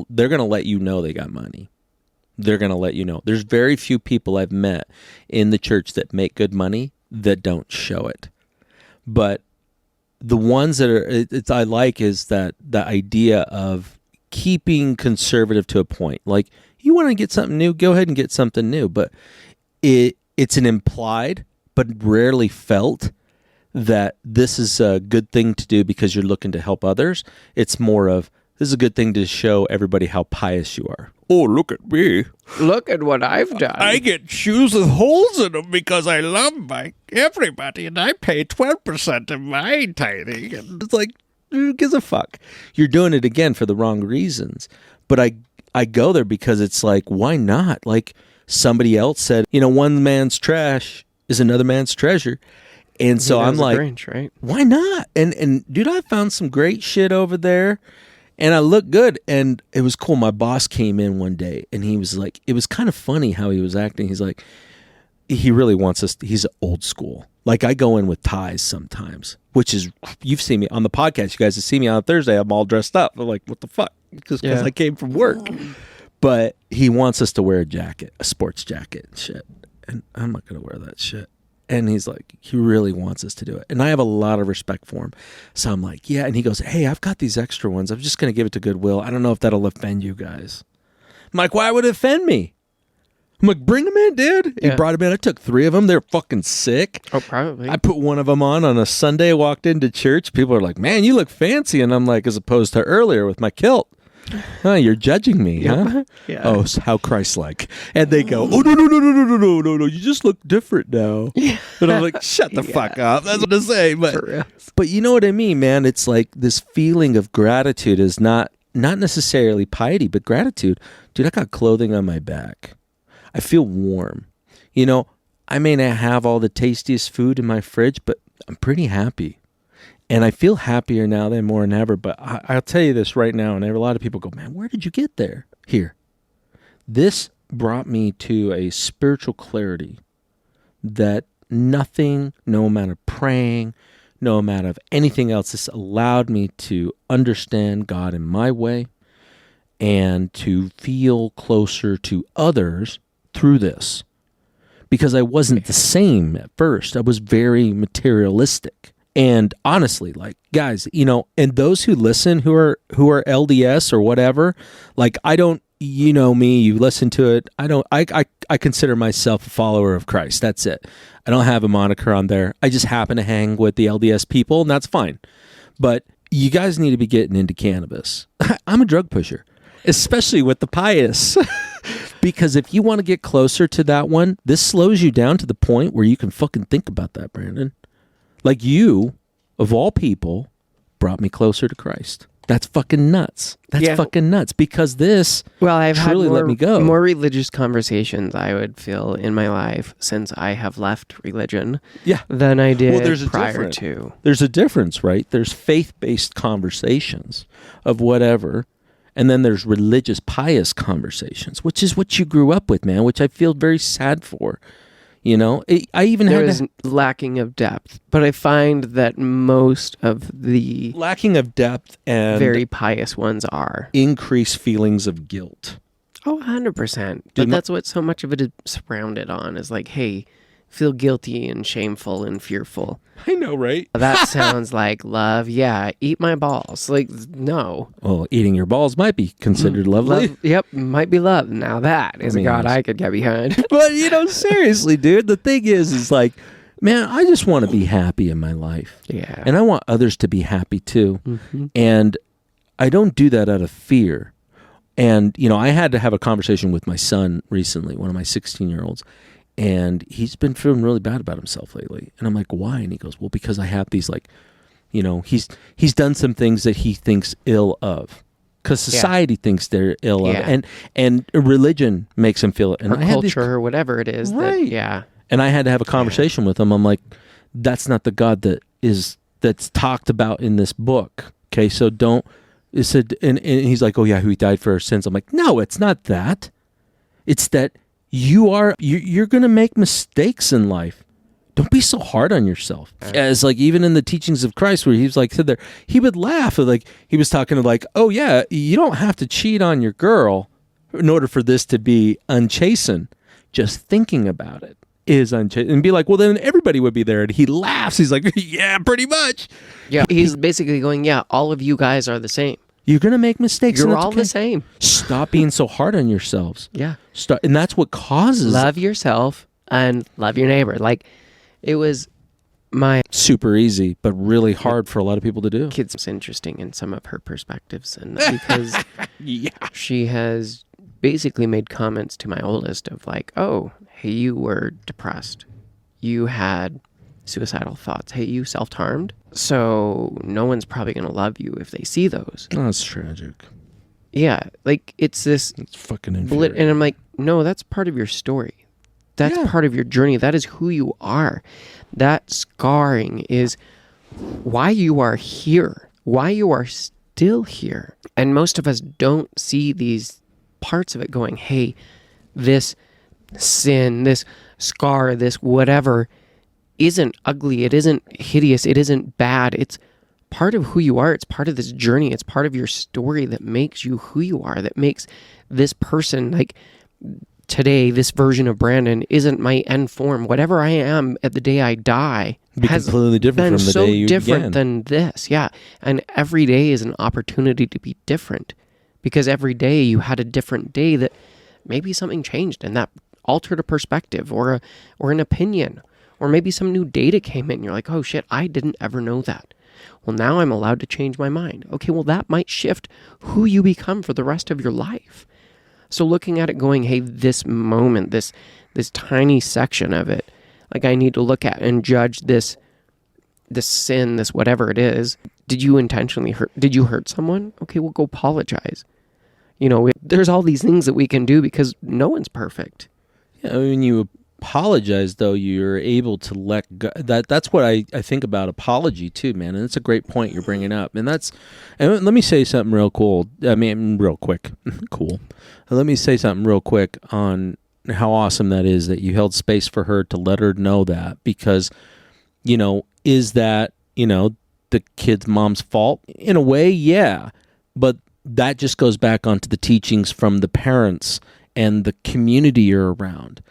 they're gonna let you know they got money. They're gonna let you know. There's very few people I've met in the church that make good money that don't show it. But the ones that I like is that the idea of keeping conservative to a point. Like you want to get something new, go ahead and get something new. But it's an implied but rarely felt that this is a good thing to do because you're looking to help others. It's more of, this is a good thing to show everybody how pious you are. Oh, look at me. look at what I've done. I get shoes with holes in them because I love everybody and I pay 12% of my tithing. And it's like, who gives a fuck? You're doing it again for the wrong reasons. But I go there because it's like, why not? Like somebody else said, you know, one man's trash is another man's treasure. And so I'm like, Grinch, right? why not? And dude, I found some great shit over there and I look good. And it was cool. My boss came in one day and he was like, it was kind of funny how he was acting. He's like, he really wants us, he's old school. Like I go in with ties sometimes, which is, you've seen me on the podcast. You guys have seen me on Thursday. I'm all dressed up. I'm like, what the fuck? Just because I came from work. But he wants us to wear a jacket, a sports jacket and shit. And I'm not going to wear that shit. And he's like, he really wants us to do it. And I have a lot of respect for him. So I'm like, yeah. And he goes, hey, I've got these extra ones. I'm just going to give it to Goodwill. I don't know if that'll offend you guys. I'm like, why would it offend me? I'm like, bring them in, dude. Yeah. He brought them in. I took 3 of them. They're fucking sick. Oh, probably. I put one of them on a Sunday. I walked into church. People are like, man, you look fancy. And I'm like, as opposed to earlier with my kilt. Oh, you're judging me, huh? Yeah. Oh, so how Christ-like. And they go, oh, no. You just look different now. Yeah. And I'm like, shut the fuck up. That's what I say. For real. But you know what I mean, man? It's like this feeling of gratitude is not necessarily piety, but gratitude. Dude, I got clothing on my back. I feel warm. You know, I may not have all the tastiest food in my fridge, but I'm pretty happy. And I feel happier now than more than ever. But I'll tell you this right now, and a lot of people go, man, where did you get there? Here. This brought me to a spiritual clarity that nothing, no amount of praying, no amount of anything else, this allowed me to understand God in my way and to feel closer to others through this. Because I wasn't the same at first. I was very materialistic. And honestly, like, guys, you know, and those who listen who are LDS or whatever, like, I don't, you know me, you listen to it. I consider myself a follower of Christ. That's it. I don't have a moniker on there. I just happen to hang with the LDS people, and that's fine. But you guys need to be getting into cannabis. I'm a drug pusher, especially with the pious. Because if you want to get closer to that one, this slows you down to the point where you can fucking think about that, Brandon. Like you, of all people, brought me closer to Christ. That's fucking nuts. That's Yeah. fucking nuts because this Well, I've had truly let me go. more religious conversations, I would feel, in my life since I have left religion Yeah. than I did there's a prior difference. to. There's a difference, right? There's faith-based conversations of whatever, and then there's religious, pious conversations, which is what you grew up with, man, which I feel very sad for. You know, I even There had is lacking of depth, but I find that most of the lacking of depth and very pious ones are. increased feelings of guilt. Oh, 100%. Dude, But that's what so much of it is surrounded on is like, hey, feel guilty and shameful and fearful. I know, right? That sounds like love. Yeah, eat my balls. Like, no. Well, eating your balls might be considered lovely. Love, yep, might be love. Now that is I mean, a God I could get behind. But, you know, seriously, dude, the thing is like, man, I just want to be happy in my life. Yeah. And I want others to be happy too. Mhm. And I don't do that out of fear. And, you know, I had to have a conversation with my son recently, one of my 16-year-olds. And he's been feeling really bad about himself lately. And I'm like, why? And he goes, well, because I have these, like, you know, he's done some things that he thinks ill of. Because society thinks they're ill of. And religion makes him feel it. And Or I had these- culture or whatever it is. Right. That, yeah. and I had to have a conversation with him. I'm like, that's not the God that's talked about in this book. Okay, so don't. It said, and he's like, oh yeah, who died for our sins. I'm like, no, it's not that. It's that you're going to make mistakes in life. Don't be so hard on yourself. As like even in the teachings of Christ, where he was like said there, he would laugh. Like he was talking to like, oh yeah, you don't have to cheat on your girl in order for this to be unchastened. Just thinking about it is unchastened, and be like, well then everybody would be there. And he laughs. He's like, yeah, pretty much. Yeah. He's basically going, yeah, all of you guys are the same. You're gonna make mistakes. You're and that's all okay. the same. Stop being so hard on yourselves. Yeah. And that's what causes Love yourself and love your neighbor. Like, it was my super easy, but really hard for a lot of people to do. kid's interesting in some of her perspectives, and because Yeah. she has basically made comments to my oldest of like, oh, hey, you were depressed. You had suicidal thoughts. Hey, you self-harmed. So no one's probably going to love you if they see those. Oh, that's tragic. Yeah. Like, it's this It's fucking and infuriating. I'm like, no, that's part of your story. That's Yeah. part of your journey. That is who you are. That scarring is why you are here, why you are still here. And most of us don't see these parts of it going, hey, this sin, this scar, this whatever isn't ugly. It isn't hideous. It isn't bad. It's part of who you are. It's part of this journey. It's part of your story that makes you who you are, that makes this person like today, this version of Brandon isn't my end form. Whatever I am at the day I die Be has completely different been from the so day you different began. than this. Yeah. And every day is an opportunity to be different because every day you had a different day that maybe something changed and that altered a perspective or an opinion, or maybe some new data came in and you're like, oh shit, I didn't ever know that. Well, now I'm allowed to change my mind. Okay, well, that might shift who you become for the rest of your life. So looking at it going, hey, this moment, this tiny section of it, like I need to look at and judge this sin, this whatever it is. Did you intentionally hurt? Did you hurt someone? Okay, well, go apologize. You know, there's all these things that we can do because no one's perfect. Yeah, when you apologize, though, you're able to let go. That's what I think about apology, too, man. And it's a great point you're bringing up. And let me say something real cool. I mean, real quick. Cool. Let me say something real quick on how awesome that is that you held space for her to let her know that. Because, you know, is that, you know, the kid's mom's fault? In a way, yeah. But that just goes back onto the teachings from the parents and the community you're around.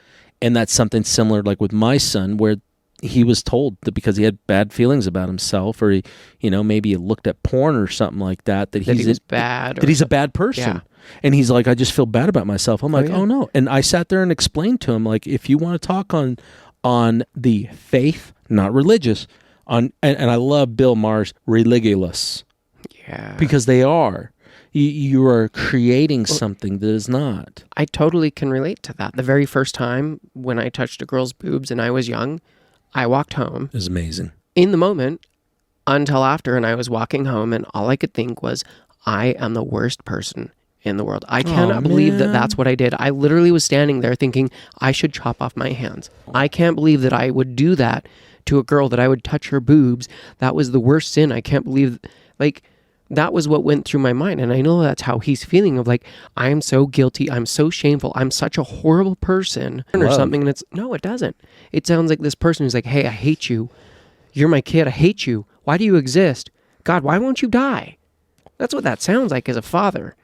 And that's something similar like with my son, where he was told that because he had bad feelings about himself, or he, you know, maybe he looked at porn or something like that, that He was bad. that he's a bad person. Yeah. And he's like, I just feel bad about myself. I'm like, yeah. oh no. And I sat there and explained to him, like, if you want to talk on the faith, not religious, and I love Bill Maher's religious. Yeah. Because they are. You are creating something that is not. I totally can relate to that. The very first time when I touched a girl's boobs and I was young, I walked home. It's amazing. In the moment, until after, and I was walking home, and all I could think was, I am the worst person in the world. I cannot believe that that's what I did. I literally was standing there thinking I should chop off my hands. I can't believe that I would do that to a girl, that I would touch her boobs. That was the worst sin. I can't believe, like, that was what went through my mind. And I know that's how he's feeling, of like, I am so guilty. I'm so shameful. I'm such a horrible person or something. And it's, no, it doesn't. It sounds like this person who's like, hey, I hate you. You're my kid. I hate you. Why do you exist? God, why won't you die? That's what that sounds like as a father,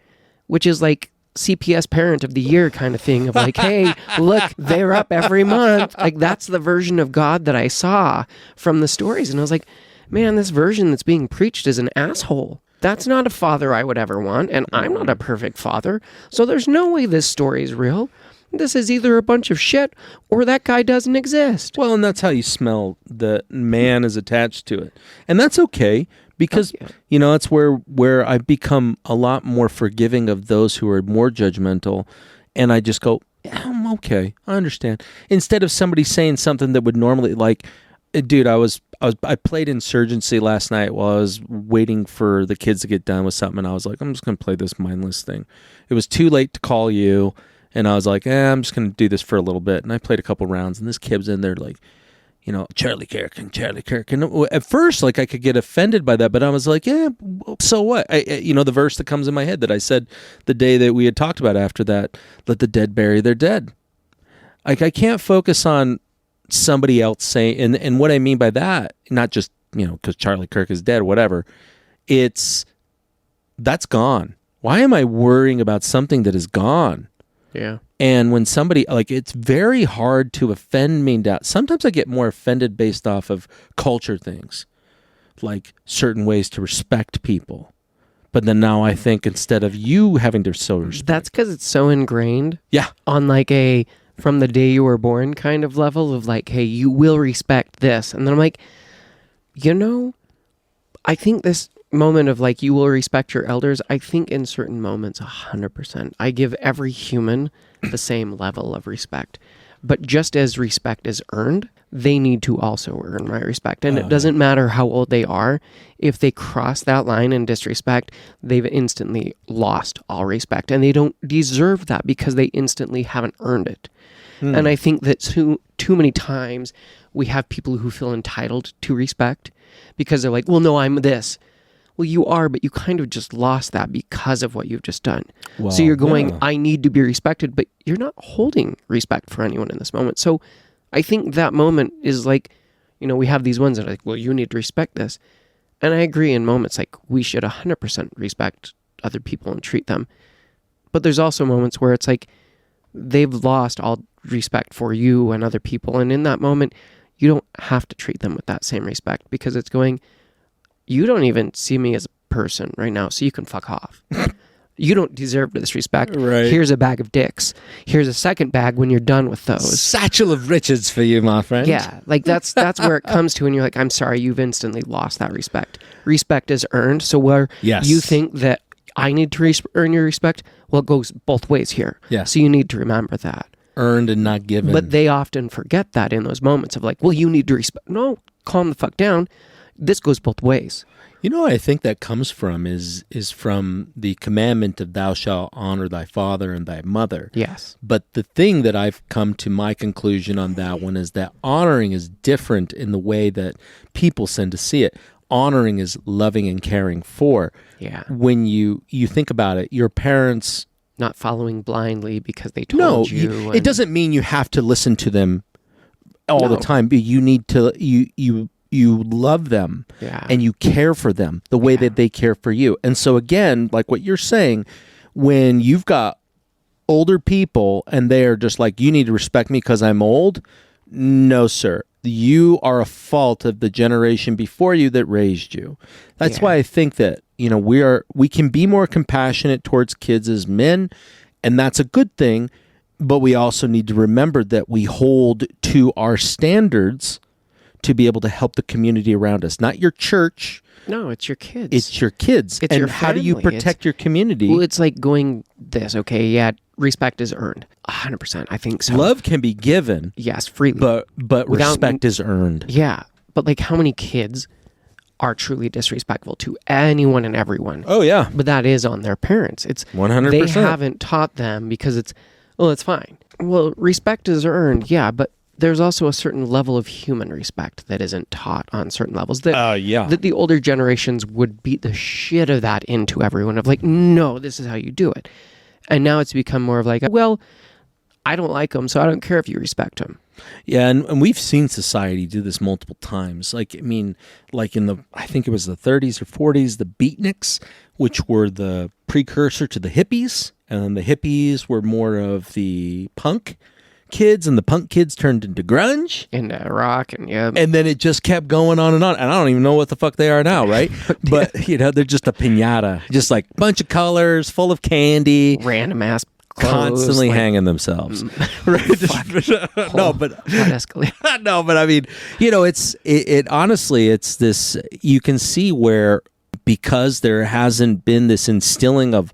which is like CPS Parent of the Year kind of thing of like, hey, look, they're up every month. Like, that's the version of God that I saw from the stories. And I was like, man, this version that's being preached is an asshole. That's not a father I would ever want. And I'm not a perfect father. So there's no way this story is real. This is either a bunch of shit or that guy doesn't exist. Well, and that's how you smell that man is attached to it. And that's okay. Because, you know, that's where I've become a lot more forgiving of those who are more judgmental. And I just go, yeah, I'm okay. I understand. Instead of somebody saying something that would normally, like, dude, I played Insurgency last night while I was waiting for the kids to get done with something. And I was like, I'm just going to play this mindless thing. It was too late to call you. And I was like, I'm just going to do this for a little bit. And I played a couple rounds. And this kid's in there like, you know, Charlie Kirk. And at first, like, I could get offended by that, but I was like, yeah, so what? You know, the verse that comes in my head that I said the day that we had talked about after that, let the dead bury their dead. Like, I can't focus on somebody else saying, and what I mean by that, not just, you know, because Charlie Kirk is dead or whatever, that's gone. Why am I worrying about something that is gone? Yeah. And when somebody, like, it's very hard to offend me. Sometimes I get more offended based off of culture things, like certain ways to respect people. But then now I think instead of you having to so respect. That's because it's so ingrained. Yeah. On like a from the day you were born kind of level of like, hey, you will respect this. And then I'm like, you know, I think this moment of like, you will respect your elders, I think in certain moments, 100%. I give every human the same level of respect. But just as respect is earned, they need to also earn my respect. And it doesn't matter how old they are. If they cross that line in disrespect, they've instantly lost all respect. And they don't deserve that because they instantly haven't earned it. And I think that too many times we have people who feel entitled to respect because they're like, well, no, I'm this. Well, you are, but you kind of just lost that because of what you've just done. Well, so you're going, I need to be respected, but you're not holding respect for anyone in this moment. So I think that moment is like, you know, we have these ones that are like, well, you need to respect this. And I agree in moments like we should 100% respect other people and treat them. But there's also moments where it's like they've lost all respect for you and other people. And in that moment, you don't have to treat them with that same respect because it's going, you don't even see me as a person right now, so you can fuck off. You don't deserve this respect. Right. Here's a bag of dicks. Here's a second bag when you're done with those. Satchel of riches for you, my friend. Yeah, like that's where it comes to, and you're like, I'm sorry, you've instantly lost that respect. Respect is earned, so where you think that I need to earn your respect, well, it goes both ways here. Yeah. So you need to remember that. Earned and not given. But they often forget that in those moments of like, well, you need to respect. No, calm the fuck down. This goes both ways. You know what I think that comes from is from the commandment of thou shalt honor thy father and thy mother. Yes. But the thing that I've come to my conclusion on that one is that honoring is different in the way that people tend to see it. Honoring is loving and caring for. Yeah. When you think about it, your parents... Not following blindly because they told you. It doesn't mean you have to listen to them all the time. But you need to... You love them and you care for them the way that they care for you. And so again, like what you're saying, when you've got older people and they are just like, you need to respect me because I'm old. No, sir. You are a fault of the generation before you that raised you. That's why I think that, you know, we can be more compassionate towards kids as men, and that's a good thing. But we also need to remember that we hold to our standards to be able to help the community around us, not your church. No, it's your kids. It's your kids. It's and your how do you family. protect your community? Well, it's like going this, okay, yeah, respect is earned. 100%, I think so. Love can be given. Yes, freely. But respect is earned. Yeah, but like how many kids are truly disrespectful to anyone and everyone. Oh yeah, But that is on their parents. It's 100%. They haven't taught them because it's fine. Well, respect is earned, yeah, but there's also a certain level of human respect that isn't taught on certain levels that yeah. that the older generations would beat the shit of that into everyone of like, no, this is how you do it. And now it's become more of like, well, I don't like them, so I don't care if you respect them. Yeah, and we've seen society do this multiple times. Like, I mean, like I think it was the 30s or 40s, the beatniks, which were the precursor to the hippies, and the hippies were more of the punk kids, and the punk kids turned into grunge. And rock, and yeah. And then it just kept going on, and I don't even know what the fuck they are now, right? But, they're just a piñata, just like bunch of colors, full of candy. Random ass clothes, constantly hanging themselves. Right? No, but that escalated. no, but I mean, it honestly, it's this, you can see where, because there hasn't been this instilling of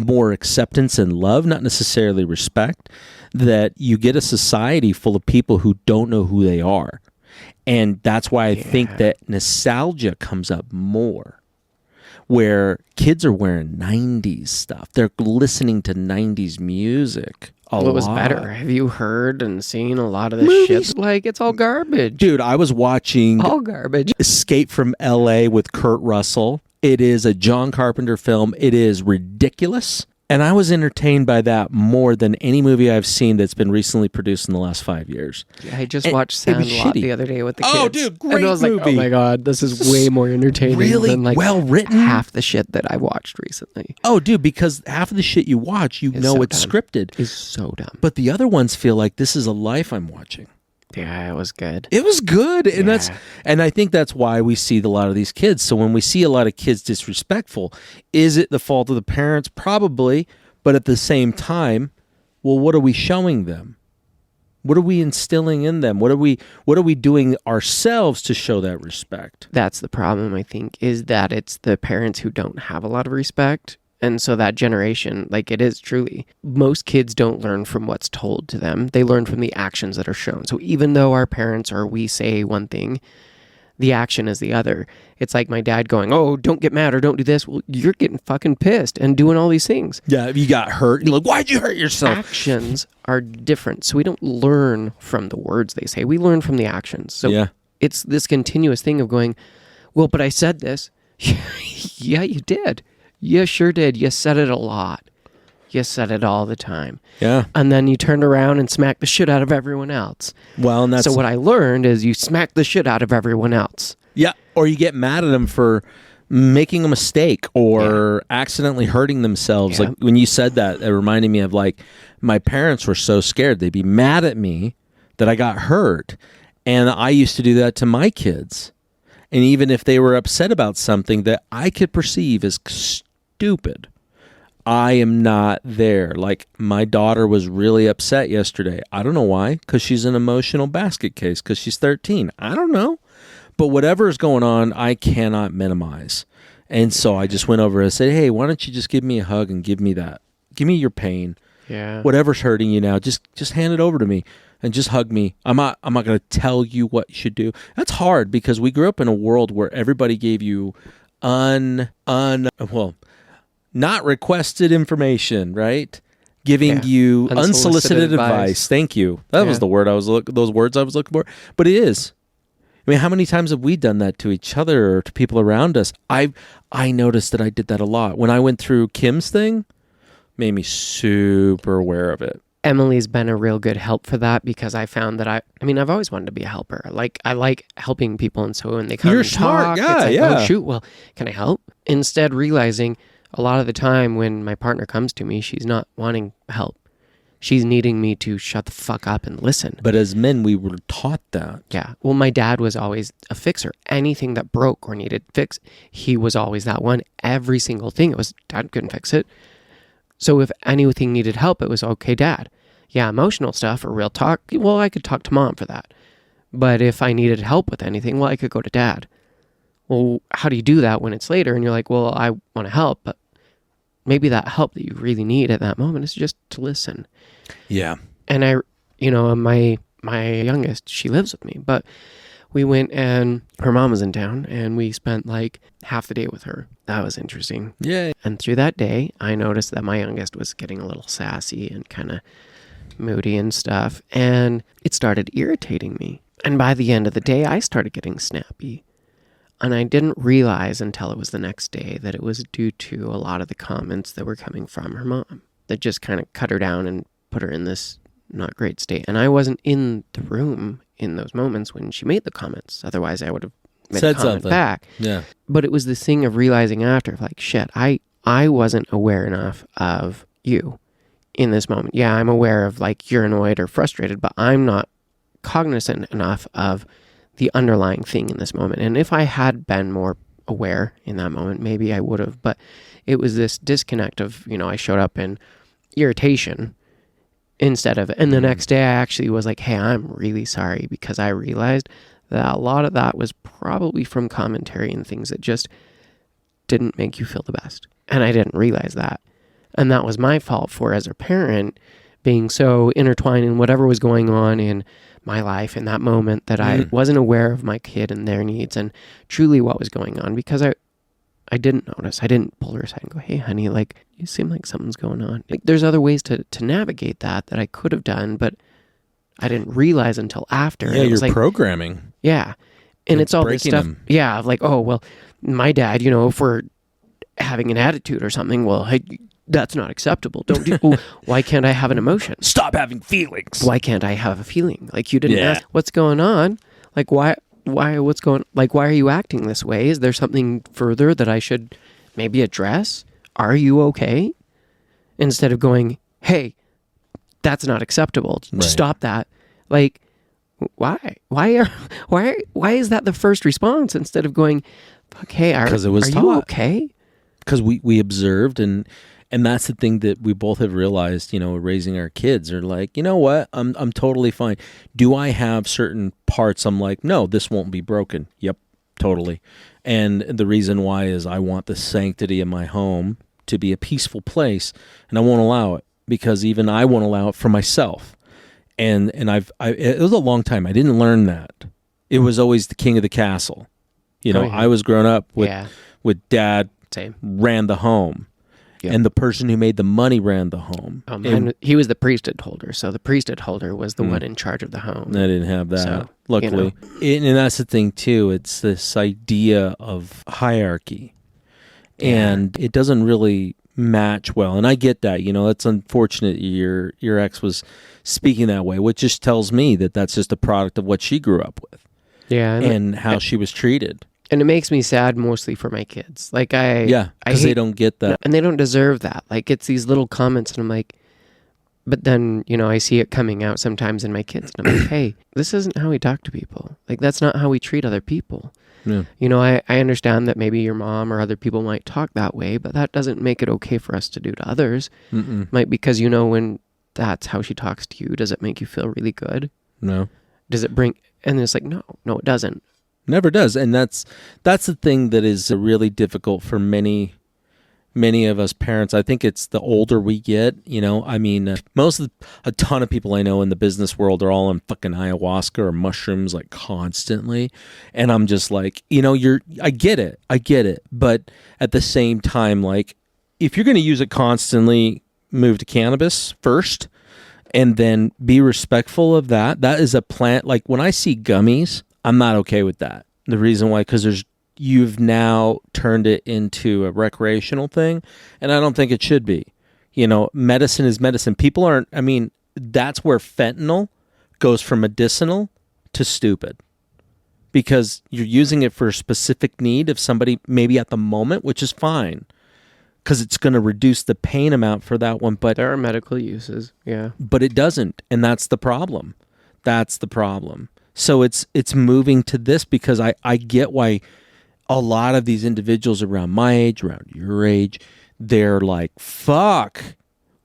more acceptance and love, not necessarily respect, that you get a society full of people who don't know who they are. And that's why I think that nostalgia comes up more, where kids are wearing 90s stuff. They're listening to 90s music a lot. What was better? Have you heard and seen a lot of this shit? Like, it's all garbage. Dude, I was watching all garbage. Escape from LA with Kurt Russell. It is a John Carpenter film. It is ridiculous. And I was entertained by that more than any movie I've seen that's been recently produced in the last 5 years. Yeah, I just watched Sandlot the other day with the kids. Oh, dude, great and I was movie. like, oh my God, this is way more entertaining than like well written. half the shit that I watched recently. Oh, dude, because half of the shit you watch, it's so scripted. It's so dumb. But the other ones feel like this is a life I'm watching. Yeah, it was good. It was good. And I think that's why we see a lot of these kids. So when we see a lot of kids disrespectful, is it the fault of the parents? Probably. But at the same time, well, what are we showing them? What are we instilling in them? What are we doing ourselves to show that respect? That's the problem, I think, is that it's the parents who don't have a lot of respect. And so that generation, like it is truly, most kids don't learn from what's told to them. They learn from the actions that are shown. So even though our parents or we say one thing, the action is the other. It's like my dad going, oh, don't get mad or don't do this. Well, you're getting fucking pissed and doing all these things. Yeah, you got hurt. You're like, why'd you hurt yourself? Actions are different. So we don't learn from the words they say. We learn from the actions. So it's this continuous thing of going, well, but I said this. Yeah, you did. You sure did. You said it a lot. You said it all the time. Yeah. And then you turned around and smacked the shit out of everyone else. Well, and that's... So what I learned is you smack the shit out of everyone else. Yeah. Or you get mad at them for making a mistake or accidentally hurting themselves. Yeah. Like when you said that, it reminded me of like my parents were so scared. They'd be mad at me that I got hurt. And I used to do that to my kids. And even if they were upset about something that I could perceive as stupid, I am not there. Like my daughter was really upset yesterday. I don't know why, because she's an emotional basket case, because she's 13. I don't know. But whatever is going on, I cannot minimize. And so I just went over and said, hey, why don't you just give me a hug and give me that? Give me your pain. Yeah. Whatever's hurting you now, just hand it over to me and just hug me. I'm not going to tell you what you should do. That's hard because we grew up in a world where everybody gave you not requested information, right? Giving you unsolicited advice. Thank you. That was the word those words I was looking for. But it is. I mean, how many times have we done that to each other or to people around us? I noticed that I did that a lot. When I went through Kim's thing, made me super aware of it. Emily's been a real good help for that because I found that I've always wanted to be a helper. Like I like helping people, and so when they come You're and smart. talk, Yeah, it's like, yeah. oh shoot, well, can I help? Instead realizing a lot of the time when my partner comes to me, she's not wanting help. She's needing me to shut the fuck up and listen. But as men, we were taught that. Yeah. Well, my dad was always a fixer. Anything that broke or needed fixed, he was always that one. Every single thing, it was, Dad couldn't fix it. So if anything needed help, it was, okay, Dad. Yeah, emotional stuff or real talk, well, I could talk to Mom for that. But if I needed help with anything, well, I could go to Dad. Well, how do you do that when it's later? And you're like, well, I want to help, but maybe that help that you really need at that moment is just to listen. Yeah. And my youngest, she lives with me, but we went and her mom was in town and we spent like half the day with her. That was interesting. Yeah. And through that day, I noticed that my youngest was getting a little sassy and kind of moody and stuff. And it started irritating me. And by the end of the day, I started getting snappy. And I didn't realize until it was the next day that it was due to a lot of the comments that were coming from her mom that just kind of cut her down and put her in this not great state. And I wasn't in the room in those moments when she made the comments. Otherwise, I would have made Said a comment something. back. Yeah. But it was this thing of realizing after, like, shit, I wasn't aware enough of you in this moment. Yeah, I'm aware of like you're annoyed or frustrated, but I'm not cognizant enough of the underlying thing in this moment. And if I had been more aware in that moment, maybe I would have. But it was this disconnect of, I showed up in irritation instead of, and the next day I actually was like, hey, I'm really sorry, because I realized that a lot of that was probably from commentary and things that just didn't make you feel the best. And I didn't realize that. And that was my fault for, as a parent, being so intertwined in whatever was going on in my life in that moment, that I wasn't aware of my kid and their needs and truly what was going on, because I didn't notice. I didn't pull her aside and go, hey, honey, like, you seem like something's going on. Like, there's other ways to navigate that I could have done, but I didn't realize until after. Yeah, it was you're like, programming. yeah. And it's all this breaking stuff. them. Yeah, of like, oh, well, my dad, if we're having an attitude or something, well, hey, that's not acceptable. Don't do. Well, why can't I have an emotion? Stop having feelings. Why can't I have a feeling? Like, you didn't Yeah. ask what's going on. Like, why are you acting this way? Is there something further that I should maybe address? Are you okay? Instead of going, hey, that's not acceptable. Right. Stop that. Like, why is that the first response instead of going, okay, are 'Cause it was you taught. okay? Because we observed, and that's the thing that we both have realized, raising our kids are like, you know what, I'm totally fine. Do I have certain parts I'm like, no, this won't be broken? Yep, totally. And the reason why is I want the sanctity of my home to be a peaceful place, and I won't allow it, because even I won't allow it for myself. And it was a long time. I didn't learn that. It was always the king of the castle. Oh, yeah. I was grown up with dad Same. ran the home. Yep. And the person who made the money ran the home. And he was the priesthood holder, so the priesthood holder was the one in charge of the home. I didn't have that, So, luckily. And that's the thing, too. It's this idea of hierarchy. And it doesn't really match well. And I get that. It's unfortunate your ex was speaking that way, which just tells me that that's just a product of what she grew up with. Yeah, And how she was treated. and it makes me sad mostly for my kids. Like, Because they don't get that. and they don't deserve that. Like, it's these little comments, and I'm like, but then, I see it coming out sometimes in my kids, and I'm like, hey, this isn't how we talk to people. Like, that's not how we treat other people. Yeah. I understand that maybe your mom or other people might talk that way, but that doesn't make it okay for us to do to others. Might, because, when that's how she talks to you, does it make you feel really good? No. Does it bring, and it's like, no, it doesn't. Never does. And that's the thing that is really difficult for many of us parents. I think it's the older we get, a ton of people I know in the business world are all on fucking ayahuasca or mushrooms like constantly. And I'm just like, I get it. But at the same time, like, if you're going to use it constantly, move to cannabis first and then be respectful of that. That is a plant. Like, when I see gummies, I'm not okay with that. The reason why, because you've now turned it into a recreational thing, and I don't think it should be. Medicine is medicine. People aren't, that's where fentanyl goes from medicinal to stupid, because you're using it for a specific need of somebody maybe at the moment, which is fine, because it's going to reduce the pain amount for that one. But There are medical uses, yeah. But it doesn't, and that's the problem. So it's moving to this, because I get why a lot of these individuals around my age, around your age, they're like, fuck,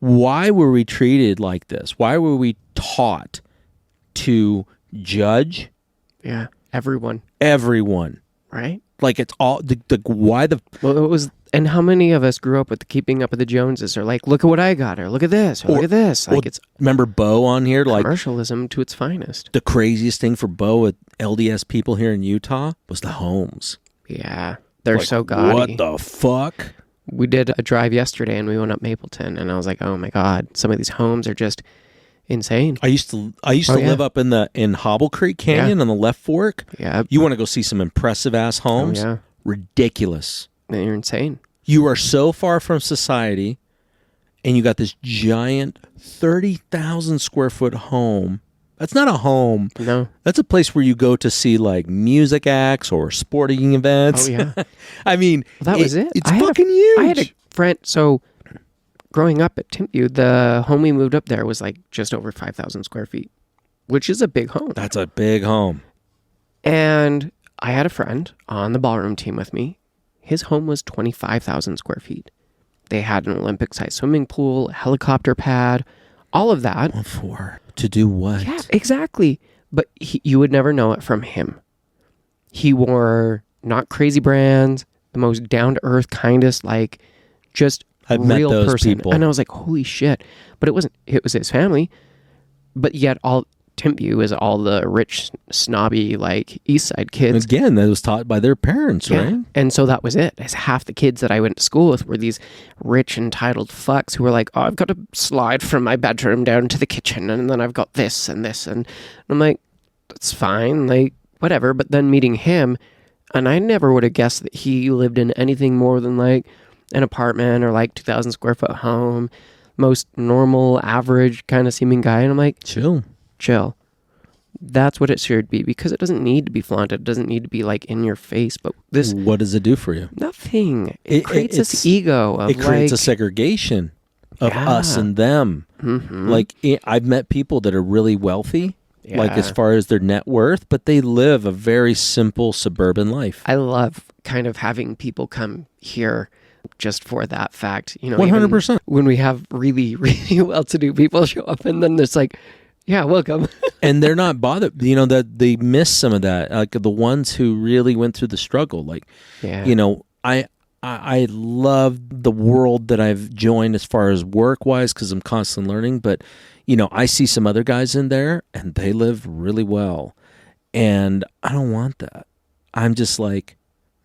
why were we treated like this? Why were we taught to judge Yeah, everyone. Right? Like it's all why the Well, it was, and how many of us grew up with the Keeping Up with the Joneses, or like, look at what I got, or look at this, or look at this. Like, it's remember Bo on here? Like commercialism to its finest. the craziest thing for Bo with LDS people here in Utah was the homes. Yeah, they're Like, so gaudy. what the fuck? We did a drive yesterday, and we went up Mapleton, and I was like, oh my god, some of these homes are just insane. I used to yeah. live up in Hobble Creek Canyon on the left fork. Yeah. You want to go see some impressive ass homes? yeah. Ridiculous. They're insane. You are so far from society, and you got this giant 30,000 square foot home. That's not a home. No. That's a place where you go to see like music acts or sporting events. Oh yeah. I mean, That was it. It's I had fucking huge. I had a friend. So, growing up at Timpview, the home we moved up there was like just over 5,000 square feet, which is a big home. That's a big home. And I had a friend on the ballroom team with me. His home was 25,000 square feet. They had an Olympic-sized swimming pool, a helicopter pad, all of that. What for? To do what? Yeah, exactly. But you would never know it from him. He wore not crazy brands, the most down-to-earth, kindest, like, just I've met real those person. people. And I was like, holy shit. But it wasn't, it was his family. But yet all Timpview is all the rich, snobby, like, East Side kids. Again, that was taught by their parents, Yeah. right? And so that was it. As half the kids that I went to school with were these rich, entitled fucks who were like, oh, I've got to slide from my bedroom down to the kitchen, and then I've got this and this. And I'm like, that's fine, like, whatever. But then meeting him, and I never would have guessed that he lived in anything more than like an apartment or like 2,000 square foot home, most normal, average kind of seeming guy. And I'm like, Chill. That's what it should be, because it doesn't need to be flaunted. It doesn't need to be like in your face. But this, What does it do for you? nothing. It creates it's- this ego of It creates a like, segregation of Yeah. us and them. Mhm. Like I've met people that are really wealthy, like Yeah. as far as their net worth, but they live a very simple suburban life. I love kind of having people come here just for that fact. You know, even 100%. when we have really, really well-to-do people show up, and then there's like, yeah, welcome. And they're not bothered. You know, that they miss some of that. Like the ones who really went through the struggle. Like, Yeah. you know, I love the world that I've joined as far as work wise, because I'm constantly learning. But, you know, I see some other guys in there and they live really well. And I don't want that. I'm just like,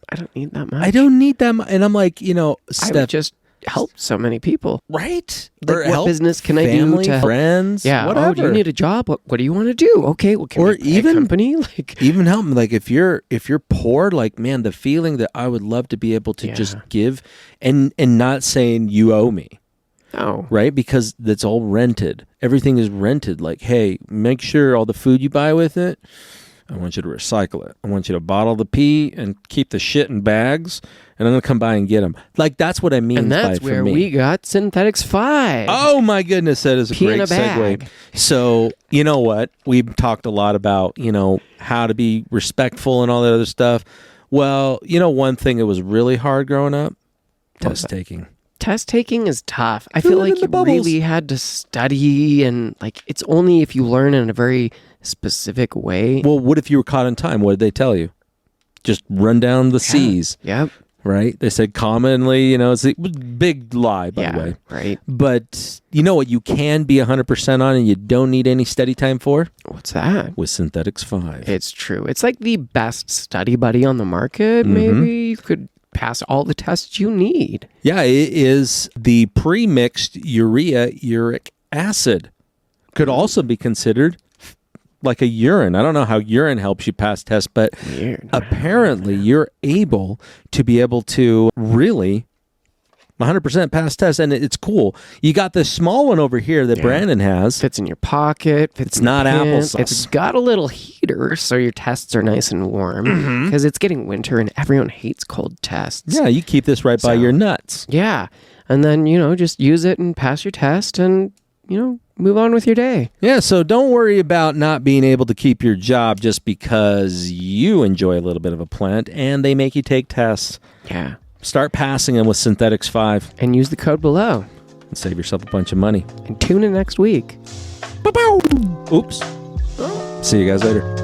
I don't need that much. I don't need them. And I'm like, you know, I would just help so many people. right? Like, Or what help business can I do family, to help? friends, Yeah. whatever. Oh, do you need a job? What do you want to do? Okay. Well, can Or we pay a even- company? Like, Even help me. Like if you're poor, like man, the feeling that I would love to be able to Yeah. just give and not saying you owe me, no. right? Because that's all rented. Everything is rented. Like, hey, make sure all the food you buy with it, I want you to recycle it. I want you to bottle the pee and keep the shit in bags, and I'm gonna come by and get them. Like that's what I mean. And that's by, where for me. we got Synthetics 5. Oh my goodness, that is a Pee in great a bag. segue. So, you know what? We've talked a lot about, you know, how to be respectful and all that other stuff. Well, you know, one thing that was really hard growing up? Test taking. Test taking is tough. I Fill feel it in like the you bubbles. really had to study, and like it's only if you learn in a very specific way. Well, what if you were caught in time? What did they tell you? Just run down the C's, Yep. right? They said commonly, you know, it's a big lie, by the way. Right. But you know what you can be 100% on and you don't need any study time for? What's that? With Synthetics 5. It's true. It's like the best study buddy on the market. Mm-hmm. Maybe you could pass all the tests you need. Yeah, it is the pre-mixed uric acid. Could also be considered like a urine. I don't know how urine helps you pass tests, but Weird. apparently you're able to really 100% pass tests, and it's cool. You got this small one over here that Yeah. Brandon has. Fits in your pocket. Fits It's in the not pants. applesauce. It's got a little heater, so your tests are nice and warm. Because it's getting winter, and everyone hates cold tests. Yeah, you keep this right by So- your nuts. Yeah. And then, just use it and pass your test and, move on with your day. Yeah, so don't worry about not being able to keep your job just because you enjoy a little bit of a plant and they make you take tests. Yeah. Start passing them with Synthetics 5 And use the code below. and save yourself a bunch of money. And tune in next week. Oops. See you guys later.